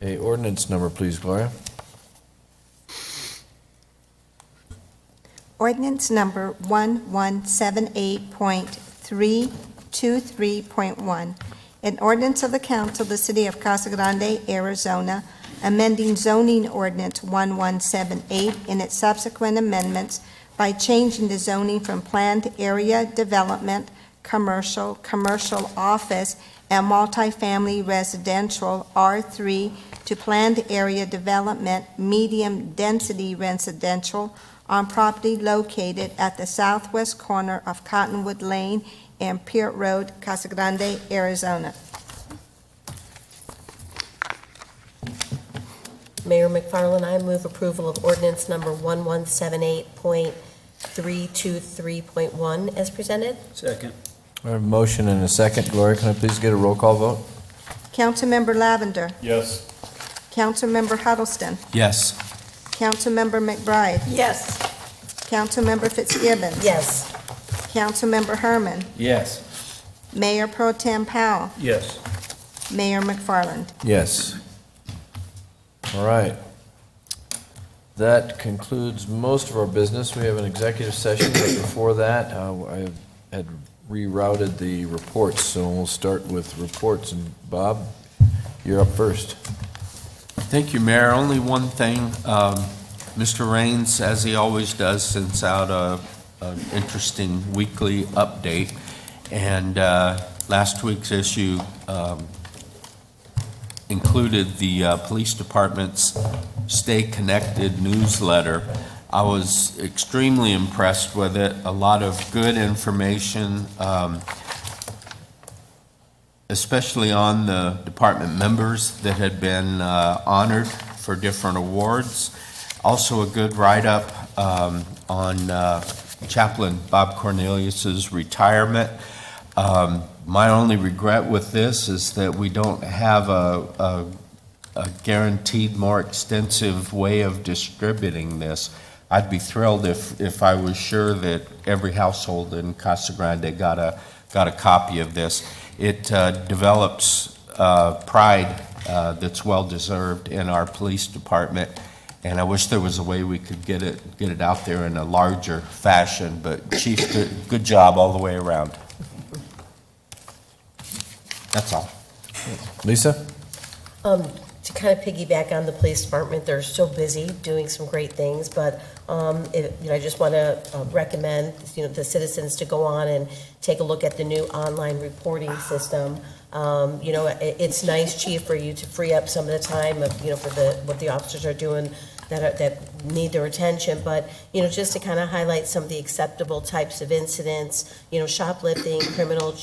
a ordinance number, please, Gloria. Ordinance number 1178.323.1. An ordinance of the council of the city of Casa Grande, Arizona, amending zoning ordinance 1178 in its subsequent amendments by changing the zoning from planned area development, commercial office, and multifamily residential R3 to planned area development, medium density residential on property located at the southwest corner of Cottonwood Lane and Peart Road, Casa Grande, Arizona. Mayor McFarland, I move approval of ordinance number 1178.323.1 as presented. Second. I have a motion and a second. Gloria, can I please get a roll call vote? Councilmember Lavender. Yes. Councilmember Huddleston. Yes. Councilmember McBride. Yes. Councilmember Fitzgibbons. Yes. Councilmember Herman. Yes. Mayor Pro Tem Powell. Yes. Mayor McFarland. Yes. All right. That concludes most of our business. We have an executive session, but before that, I had rerouted the reports, so we'll start with reports. And Bob, you're up first. Thank you, Mayor. Only one thing. Mr. Raines, as he always does, sends out an interesting weekly update. And last week's issue included the police department's Stay Connected newsletter. I was extremely impressed with it. A lot of good information, especially on the department members that had been honored for different awards. Also a good write-up on Chaplain Bob Cornelius's retirement. My only regret with this is that we don't have a guaranteed more extensive way of distributing this. I'd be thrilled if I was sure that every household in Casa Grande got a copy of this. It develops pride that's well-deserved in our police department, and I wish there was a way we could get it out there in a larger fashion. But Chief, good job all the way around. That's all. Lisa? To kind of piggyback on the police department, they're so busy doing some great things, but I just want to recommend the citizens to go on and take a look at the new online reporting system. It's nice, Chief, for you to free up some of the time of for what the officers are doing that need their attention, but just to kind of highlight some of the acceptable types of incidents, shoplifting, criminal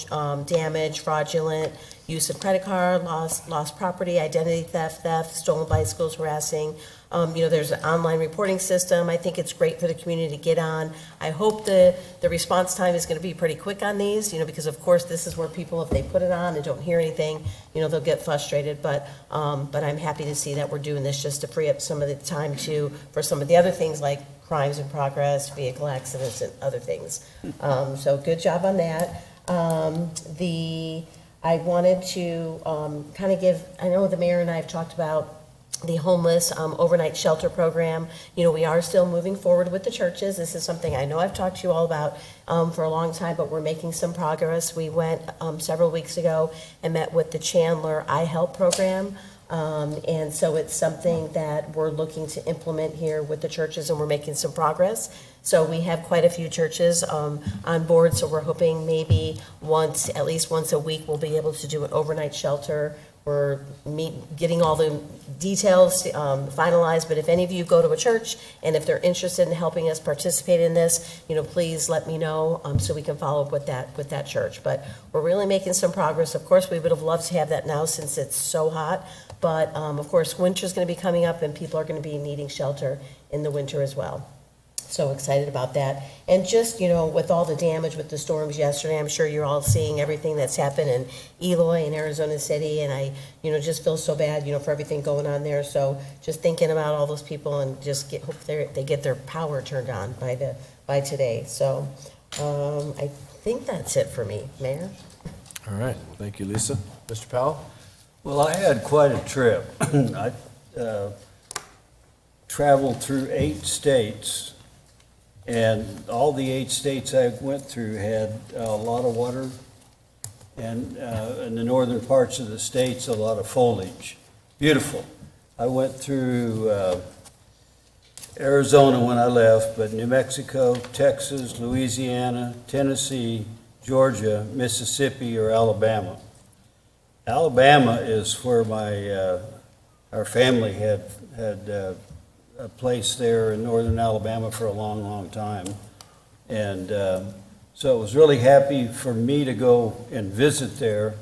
damage, fraudulent use of credit card, lost property, identity theft, stolen bicycles, harassing. There's an online reporting system. I think it's great for the community to get on. I hope the response time is going to be pretty quick on these, because of course this is where people, if they put it on and don't hear anything, they'll get frustrated. But I'm happy to see that we're doing this just to free up some of the time for some of the other things like crimes in progress, vehicle accidents, and other things. So good job on that. I wanted to kind of give, I know the mayor and I have talked about the homeless overnight shelter program. You know, we are still moving forward with the churches. This is something I know I've talked to you all about for a long time, but we're making some progress. We went several weeks ago and met with the Chandler iHelp program. And so it's something that we're looking to implement here with the churches, and we're making some progress. So we have quite a few churches on board, so we're hoping maybe at least once a week, we'll be able to do an overnight shelter. We're getting all the details finalized, but if any of you go to a church and if they're interested in helping us participate in this, you know, please let me know so we can follow up with that church. But we're really making some progress. Of course, we would have loved to have that now since it's so hot, but of course, winter's going to be coming up and people are going to be needing shelter in the winter as well. So excited about that. And just, you know, with all the damage with the storms yesterday, I'm sure you're all seeing everything that's happened in Eloy and Arizona City, and I, you know, just feel so bad, you know, for everything going on there. So just thinking about all those people and just hope they get their power turned on by today. So I think that's it for me, Mayor. All right, thank you, Lisa. Mr. Powell? Well, I had quite a trip. I traveled through 8 states, and all the 8 states I went through had a lot of water, and in the northern parts of the states, a lot of foliage. Beautiful. I went through Arizona when I left, but New Mexico, Texas, Louisiana, Tennessee, Georgia, Mississippi, or Alabama. Alabama is where our family had a place there in northern Alabama for a long, long time. And so it was really happy for me to go and visit there.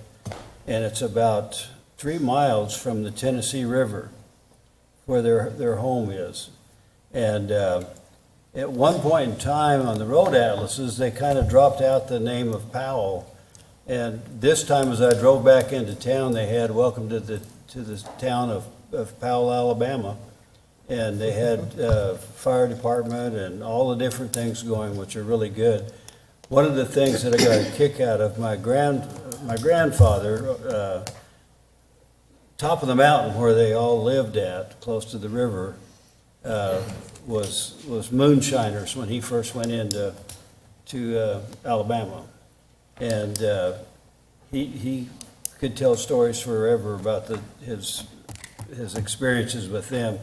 And it's about 3 miles from the Tennessee River where their home is. And at one point in time on the road atlases, they kind of dropped out the name of Powell. And this time as I drove back into town, they had welcome to the town of Powell, Alabama. And they had fire department and all the different things going, which are really good. One of the things that I got a kick out of, my grandfather, top of the mountain where they all lived at, close to the river, was moonshiners when he first went into Alabama. And he could tell stories forever about his experiences with them.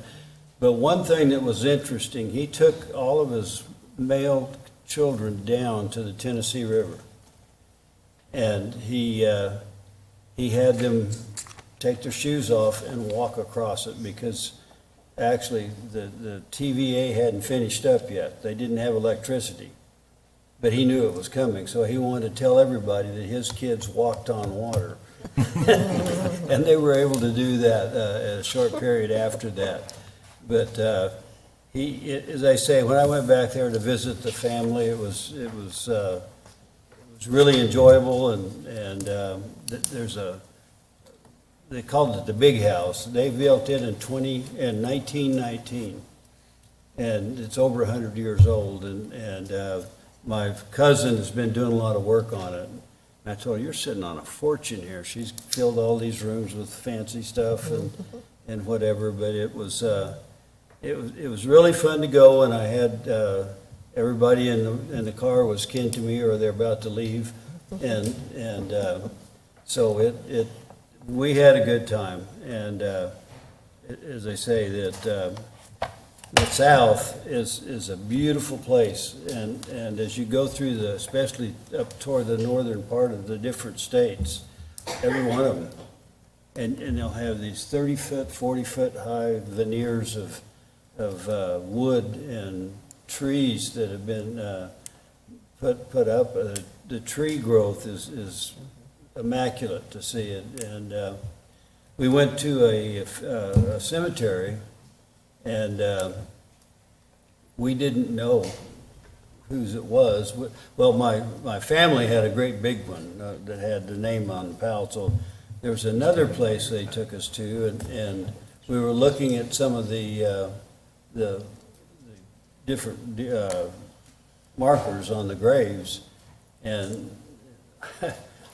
But one thing that was interesting, he took all of his male children down to the Tennessee River. And he had them take their shoes off and walk across it because actually the TVA hadn't finished up yet. They didn't have electricity. But he knew it was coming, so he wanted to tell everybody that his kids walked on water. And they were able to do that a short period after that. But as I say, when I went back there to visit the family, it was really enjoyable. And they called it the Big House. They built it in 1919, and it's over 100 years old. And my cousin has been doing a lot of work on it. And I told her, you're sitting on a fortune here. She's filled all these rooms with fancy stuff and whatever, but it was really fun to go, and I had everybody in the car was kin to me or they're about to leave. And so we had a good time. And as I say, that the South is a beautiful place, and as you go through especially up toward the northern part of the different states, every one of them, and they'll have these 30-foot, 40-foot high veneers of wood and trees that have been put up. The tree growth is immaculate to see it. And we went to a cemetery. And we didn't know whose it was. Well, my family had a great big one that had the name on the pallet. So there was another place they took us to, and we were looking at some of the different markers on the graves. And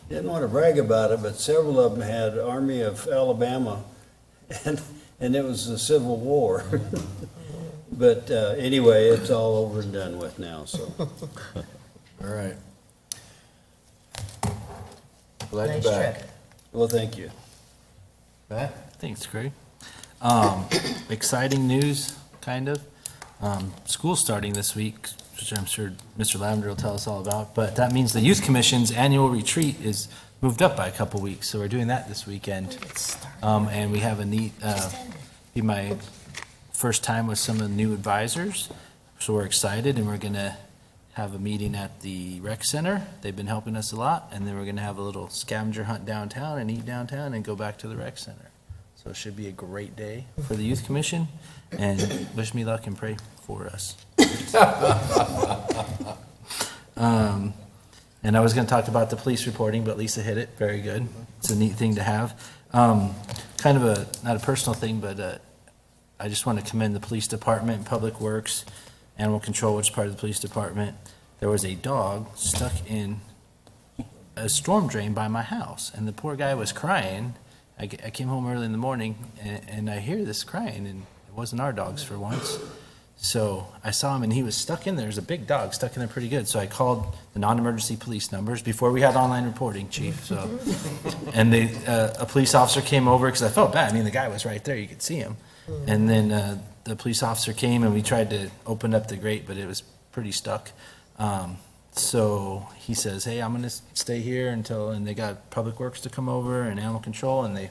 Didn't want to brag about it, but several of them had Army of Alabama, and it was the Civil War. But anyway, it's all over and done with now, so. All right. Glad Nice you're back. trip. Well, thank you. Matt? Thanks, Craig. Exciting news, kind of. School's starting this week, which I'm sure Mr. Lavender will tell us all about, but that means the Youth Commission's annual retreat is moved up by a couple weeks, so we're doing that this weekend. And we have a neat, be my first time with some of the new advisors, so we're excited, and we're gonna have a meeting at the rec center. They've been helping us a lot, and then we're gonna have a little scavenger hunt downtown and eat downtown and go back to the rec center. So it should be a great day for the Youth Commission, and wish me luck and pray for us. And I was gonna talk about the police reporting, but Lisa hit it, very good. It's a neat thing to have. Kind of a, not a personal thing, but I just want to commend the police department, Public Works, Animal Control, which is part of the police department. There was a dog stuck in a storm drain by my house, and the poor guy was crying. I came home early in the morning, and I hear this crying, and it wasn't our dogs for once. So I saw him, and he was stuck in there. There's a big dog stuck in there pretty good. So I called the non-emergency police numbers before we had online reporting, Chief. So, and a police officer came over because I felt bad. I mean, the guy was right there. You could see him. And then the police officer came, and we tried to open up the grate, but it was pretty stuck. So he says, hey, I'm going to stay here until, and they got Public Works to come over and Animal Control, and they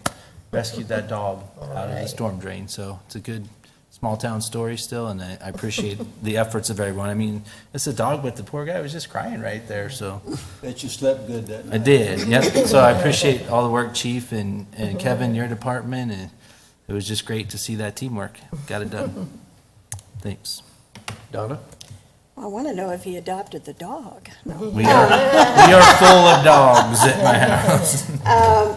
rescued that dog out of the storm drain. So it's a good small town story still, and I appreciate the efforts of everyone. I mean, it's a dog, but the poor guy was just crying right there, so. Bet you slept good that night. I did, yep. So I appreciate all the work, Chief, and Kevin, your department, and it was just great to see that teamwork. Got it done. Thanks. Donna? I want to know if he adopted the dog. No. We are full of dogs at my house.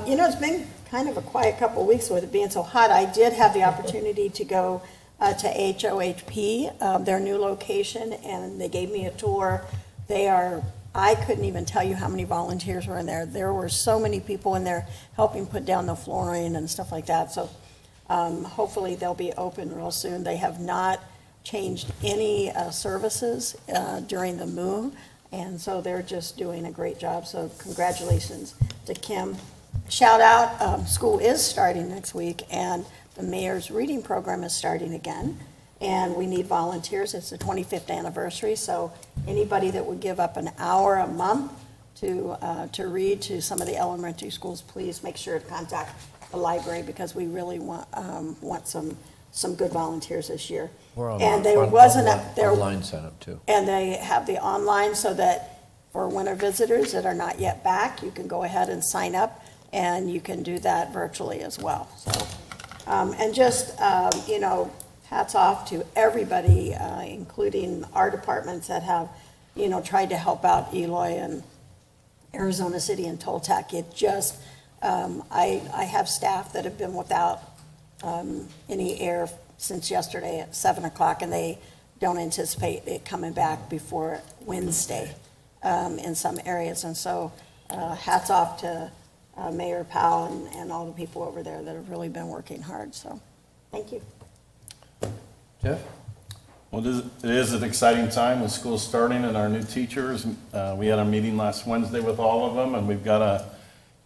It's been kind of a quiet couple of weeks with it being so hot. I did have the opportunity to go to HOHP, their new location, and they gave me a tour. I couldn't even tell you how many volunteers were in there. There were so many people in there helping put down the flooring and stuff like that. So hopefully they'll be open real soon. They have not changed any services during the move, and so they're just doing a great job. So congratulations to Kim. Shout out, school is starting next week, and the mayor's reading program is starting again, and we need volunteers. It's the 25th anniversary, so anybody that would give up an hour a month to read to some of the elementary schools, please make sure to contact the library, because we really want some good volunteers this year. And there wasn't online sign up too. And they have the online, so that for winter visitors that are not yet back, you can go ahead and sign up, and you can do that virtually as well. So, and just, hats off to everybody, including our departments that have, tried to help out Eloy and Arizona City and Toltec. It just, I have staff that have been without any air since yesterday at 7 o'clock, and they don't anticipate it coming back before Wednesday in some areas. And so hats off to Mayor Powell and all the people over there that have really been working hard. So thank you. Jeff? Well, it is an exciting time with school starting and our new teachers. We had a meeting last Wednesday with all of them, and we've got a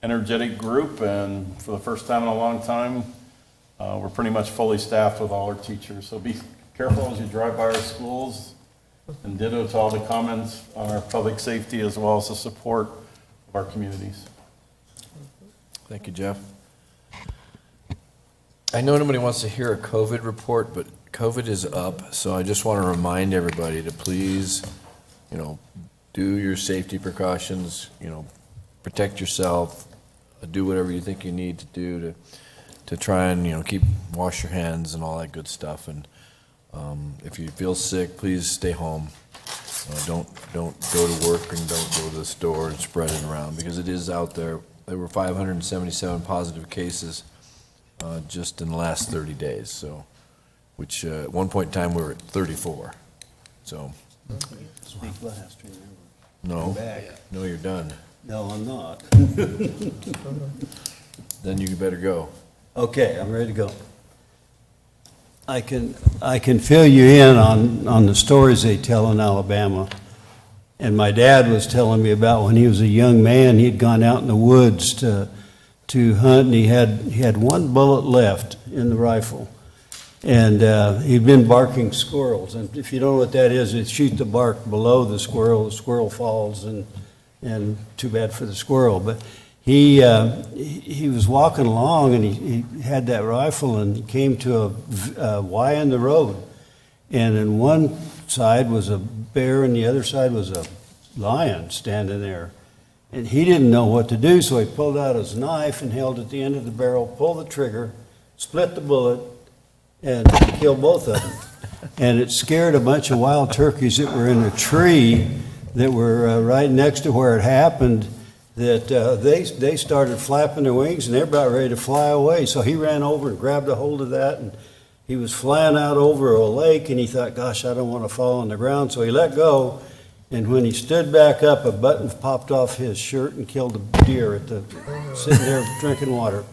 energetic group, and for the first time in a long time, we're pretty much fully staffed with all our teachers. So be careful as you drive by our schools, and ditto to all the comments on our public safety as well as the support of our communities. Thank you, Jeff. I know nobody wants to hear a COVID report, but COVID is up, so I just want to remind everybody to please, do your safety precautions, protect yourself, do whatever you think you need to do to try and, wash your hands and all that good stuff. And if you feel sick, please stay home. Don't go to work and don't go to the store and spread it around, because it is out there. There were 577 positive cases just in the last 30 days, so, which at one point in time we were at 34. So, Speak last, remember. no, you're done. No, I'm not. Then you better go. Okay, I'm ready to go. I can fill you in on the stories they tell in Alabama. And my dad was telling me about when he was a young man, he'd gone out in the woods to hunt, and he had one bullet left in the rifle. And he'd been barking squirrels. And if you don't know what that is, it shoot the bark below the squirrel falls, and too bad for the squirrel. But he was walking along, and he had that rifle, and he came to a Y in the road. And in one side was a bear, and the other side was a lion standing there. And he didn't know what to do, so he pulled out his knife and held it at the end of the barrel, pulled the trigger, split the bullet, and killed both of them. And it scared a bunch of wild turkeys that were in a tree that were right next to where it happened, that they started flapping their wings, and they're about ready to fly away. So he ran over and grabbed a hold of that, and he was flying out over a lake, and he thought, gosh, I don't want to fall on the ground. So he let go, and when he stood back up, a button popped off his shirt and killed a deer sitting there drinking water.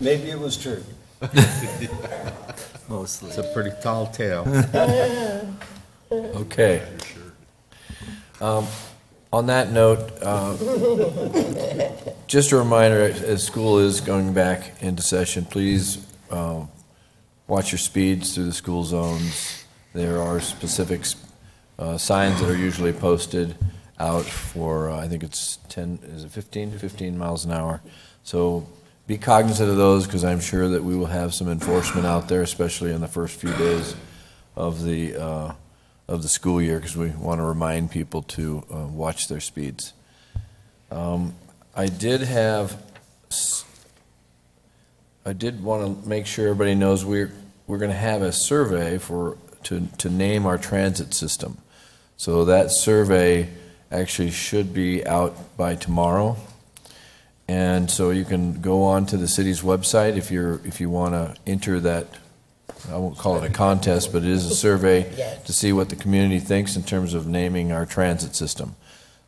Maybe it was true. Mostly. It's a pretty tall tale. Okay. On that note, just a reminder, as school is going back into session, please watch your speeds through the school zones. There are specific signs that are usually posted out for, I think it's 15 miles an hour. So be cognizant of those, because I'm sure that we will have some enforcement out there, especially in the first few days of the school year, because we want to remind people to watch their speeds. I did want to make sure everybody knows we're going to have a survey to name our transit system. So that survey actually should be out by tomorrow. And so you can go on to the city's website if you want to enter that. I won't call it a contest, but it is a survey to see what the community thinks in terms of naming our transit system.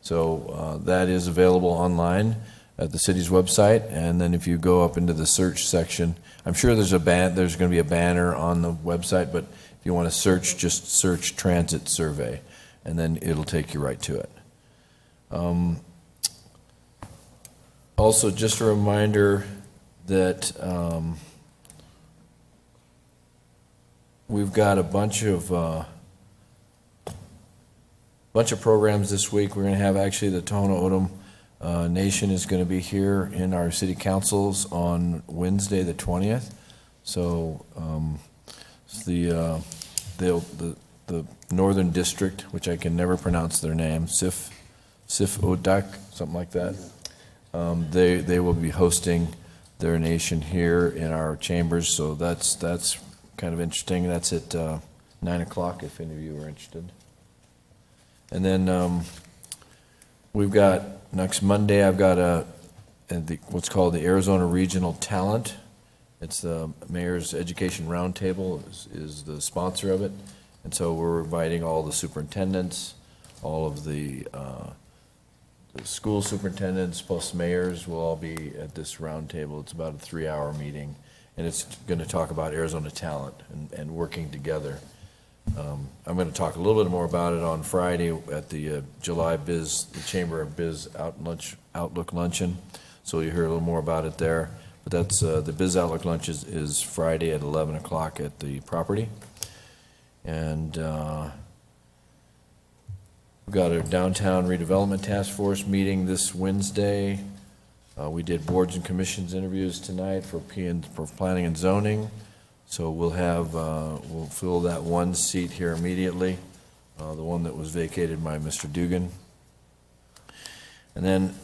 So that is available online at the city's website, and then if you go up into the search section, I'm sure there's going to be a banner on the website, but if you want to search, just search transit survey, and then it'll take you right to it. Also, just a reminder that we've got a bunch of programs this week. We're going to have actually the Tohono O'odham Nation is going to be here in our city councils on Wednesday the 20th. So the Northern District, which I can never pronounce their name, Sif Odak, something like that. They will be hosting their nation here in our chambers, so that's kind of interesting. That's at 9 o'clock if any of you are interested. And then we've got next Monday, I've got what's called the Arizona Regional Talent. It's the Mayor's Education Roundtable is the sponsor of it. And so we're inviting all the superintendents, all of the school superintendents plus mayors will all be at this roundtable. It's about a 3-hour meeting, and it's going to talk about Arizona talent and working together. I'm going to talk a little bit more about it on Friday at the the Chamber of Biz Outlook Luncheon, so you'll hear a little more about it there. But that's the Biz Outlook Lunch is Friday at 11 o'clock at the property. And we've got a downtown redevelopment task force meeting this Wednesday. We did boards and commissions interviews tonight for planning and zoning. So we'll fill that one seat here immediately, the one that was vacated by Mr. Dugan. And then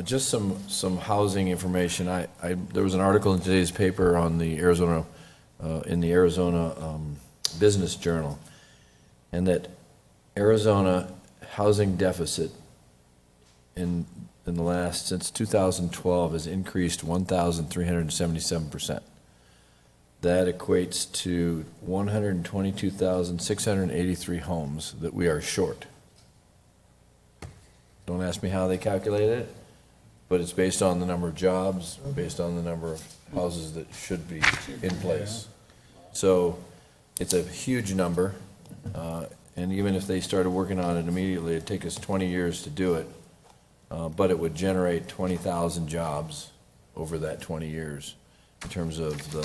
just some housing information. There was an article in today's paper on the Arizona Business Journal, and that Arizona housing deficit since 2012 has increased 1,377%. That equates to 122,683 homes that we are short. Don't ask me how they calculated it, but it's based on the number of jobs, based on the number of houses that should be in place. So it's a huge number, and even if they started working on it immediately, it'd take us 20 years to do it, but it would generate 20,000 jobs over that 20 years in terms of the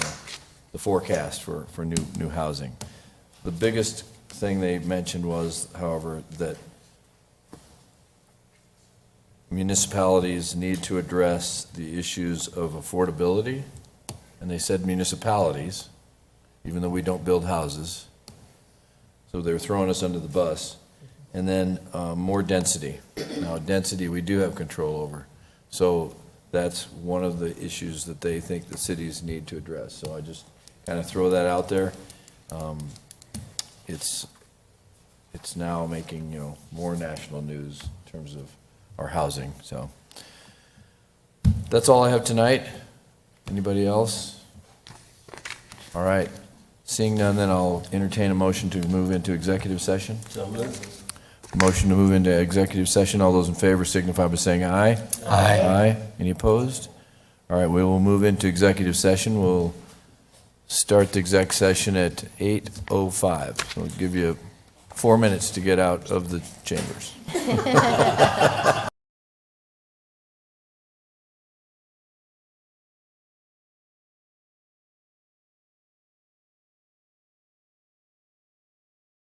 forecast for new housing. The biggest thing they mentioned was, however, that municipalities need to address the issues of affordability, and they said municipalities, even though we don't build houses. So they're throwing us under the bus. And then more density. Now, density we do have control over. So that's one of the issues that they think the cities need to address. So I just kind of throw that out there. It's now making, more national news in terms of our housing, so. That's all I have tonight. Anybody else? All right. Seeing none, then I'll entertain a motion to move into executive session. So moved. Motion to move into executive session. All those in favor signify by saying aye. Aye. Aye. Any opposed? All right, we will move into executive session. We'll start the exec session at 8:05. So we'll give you 4 minutes to get out of the chambers.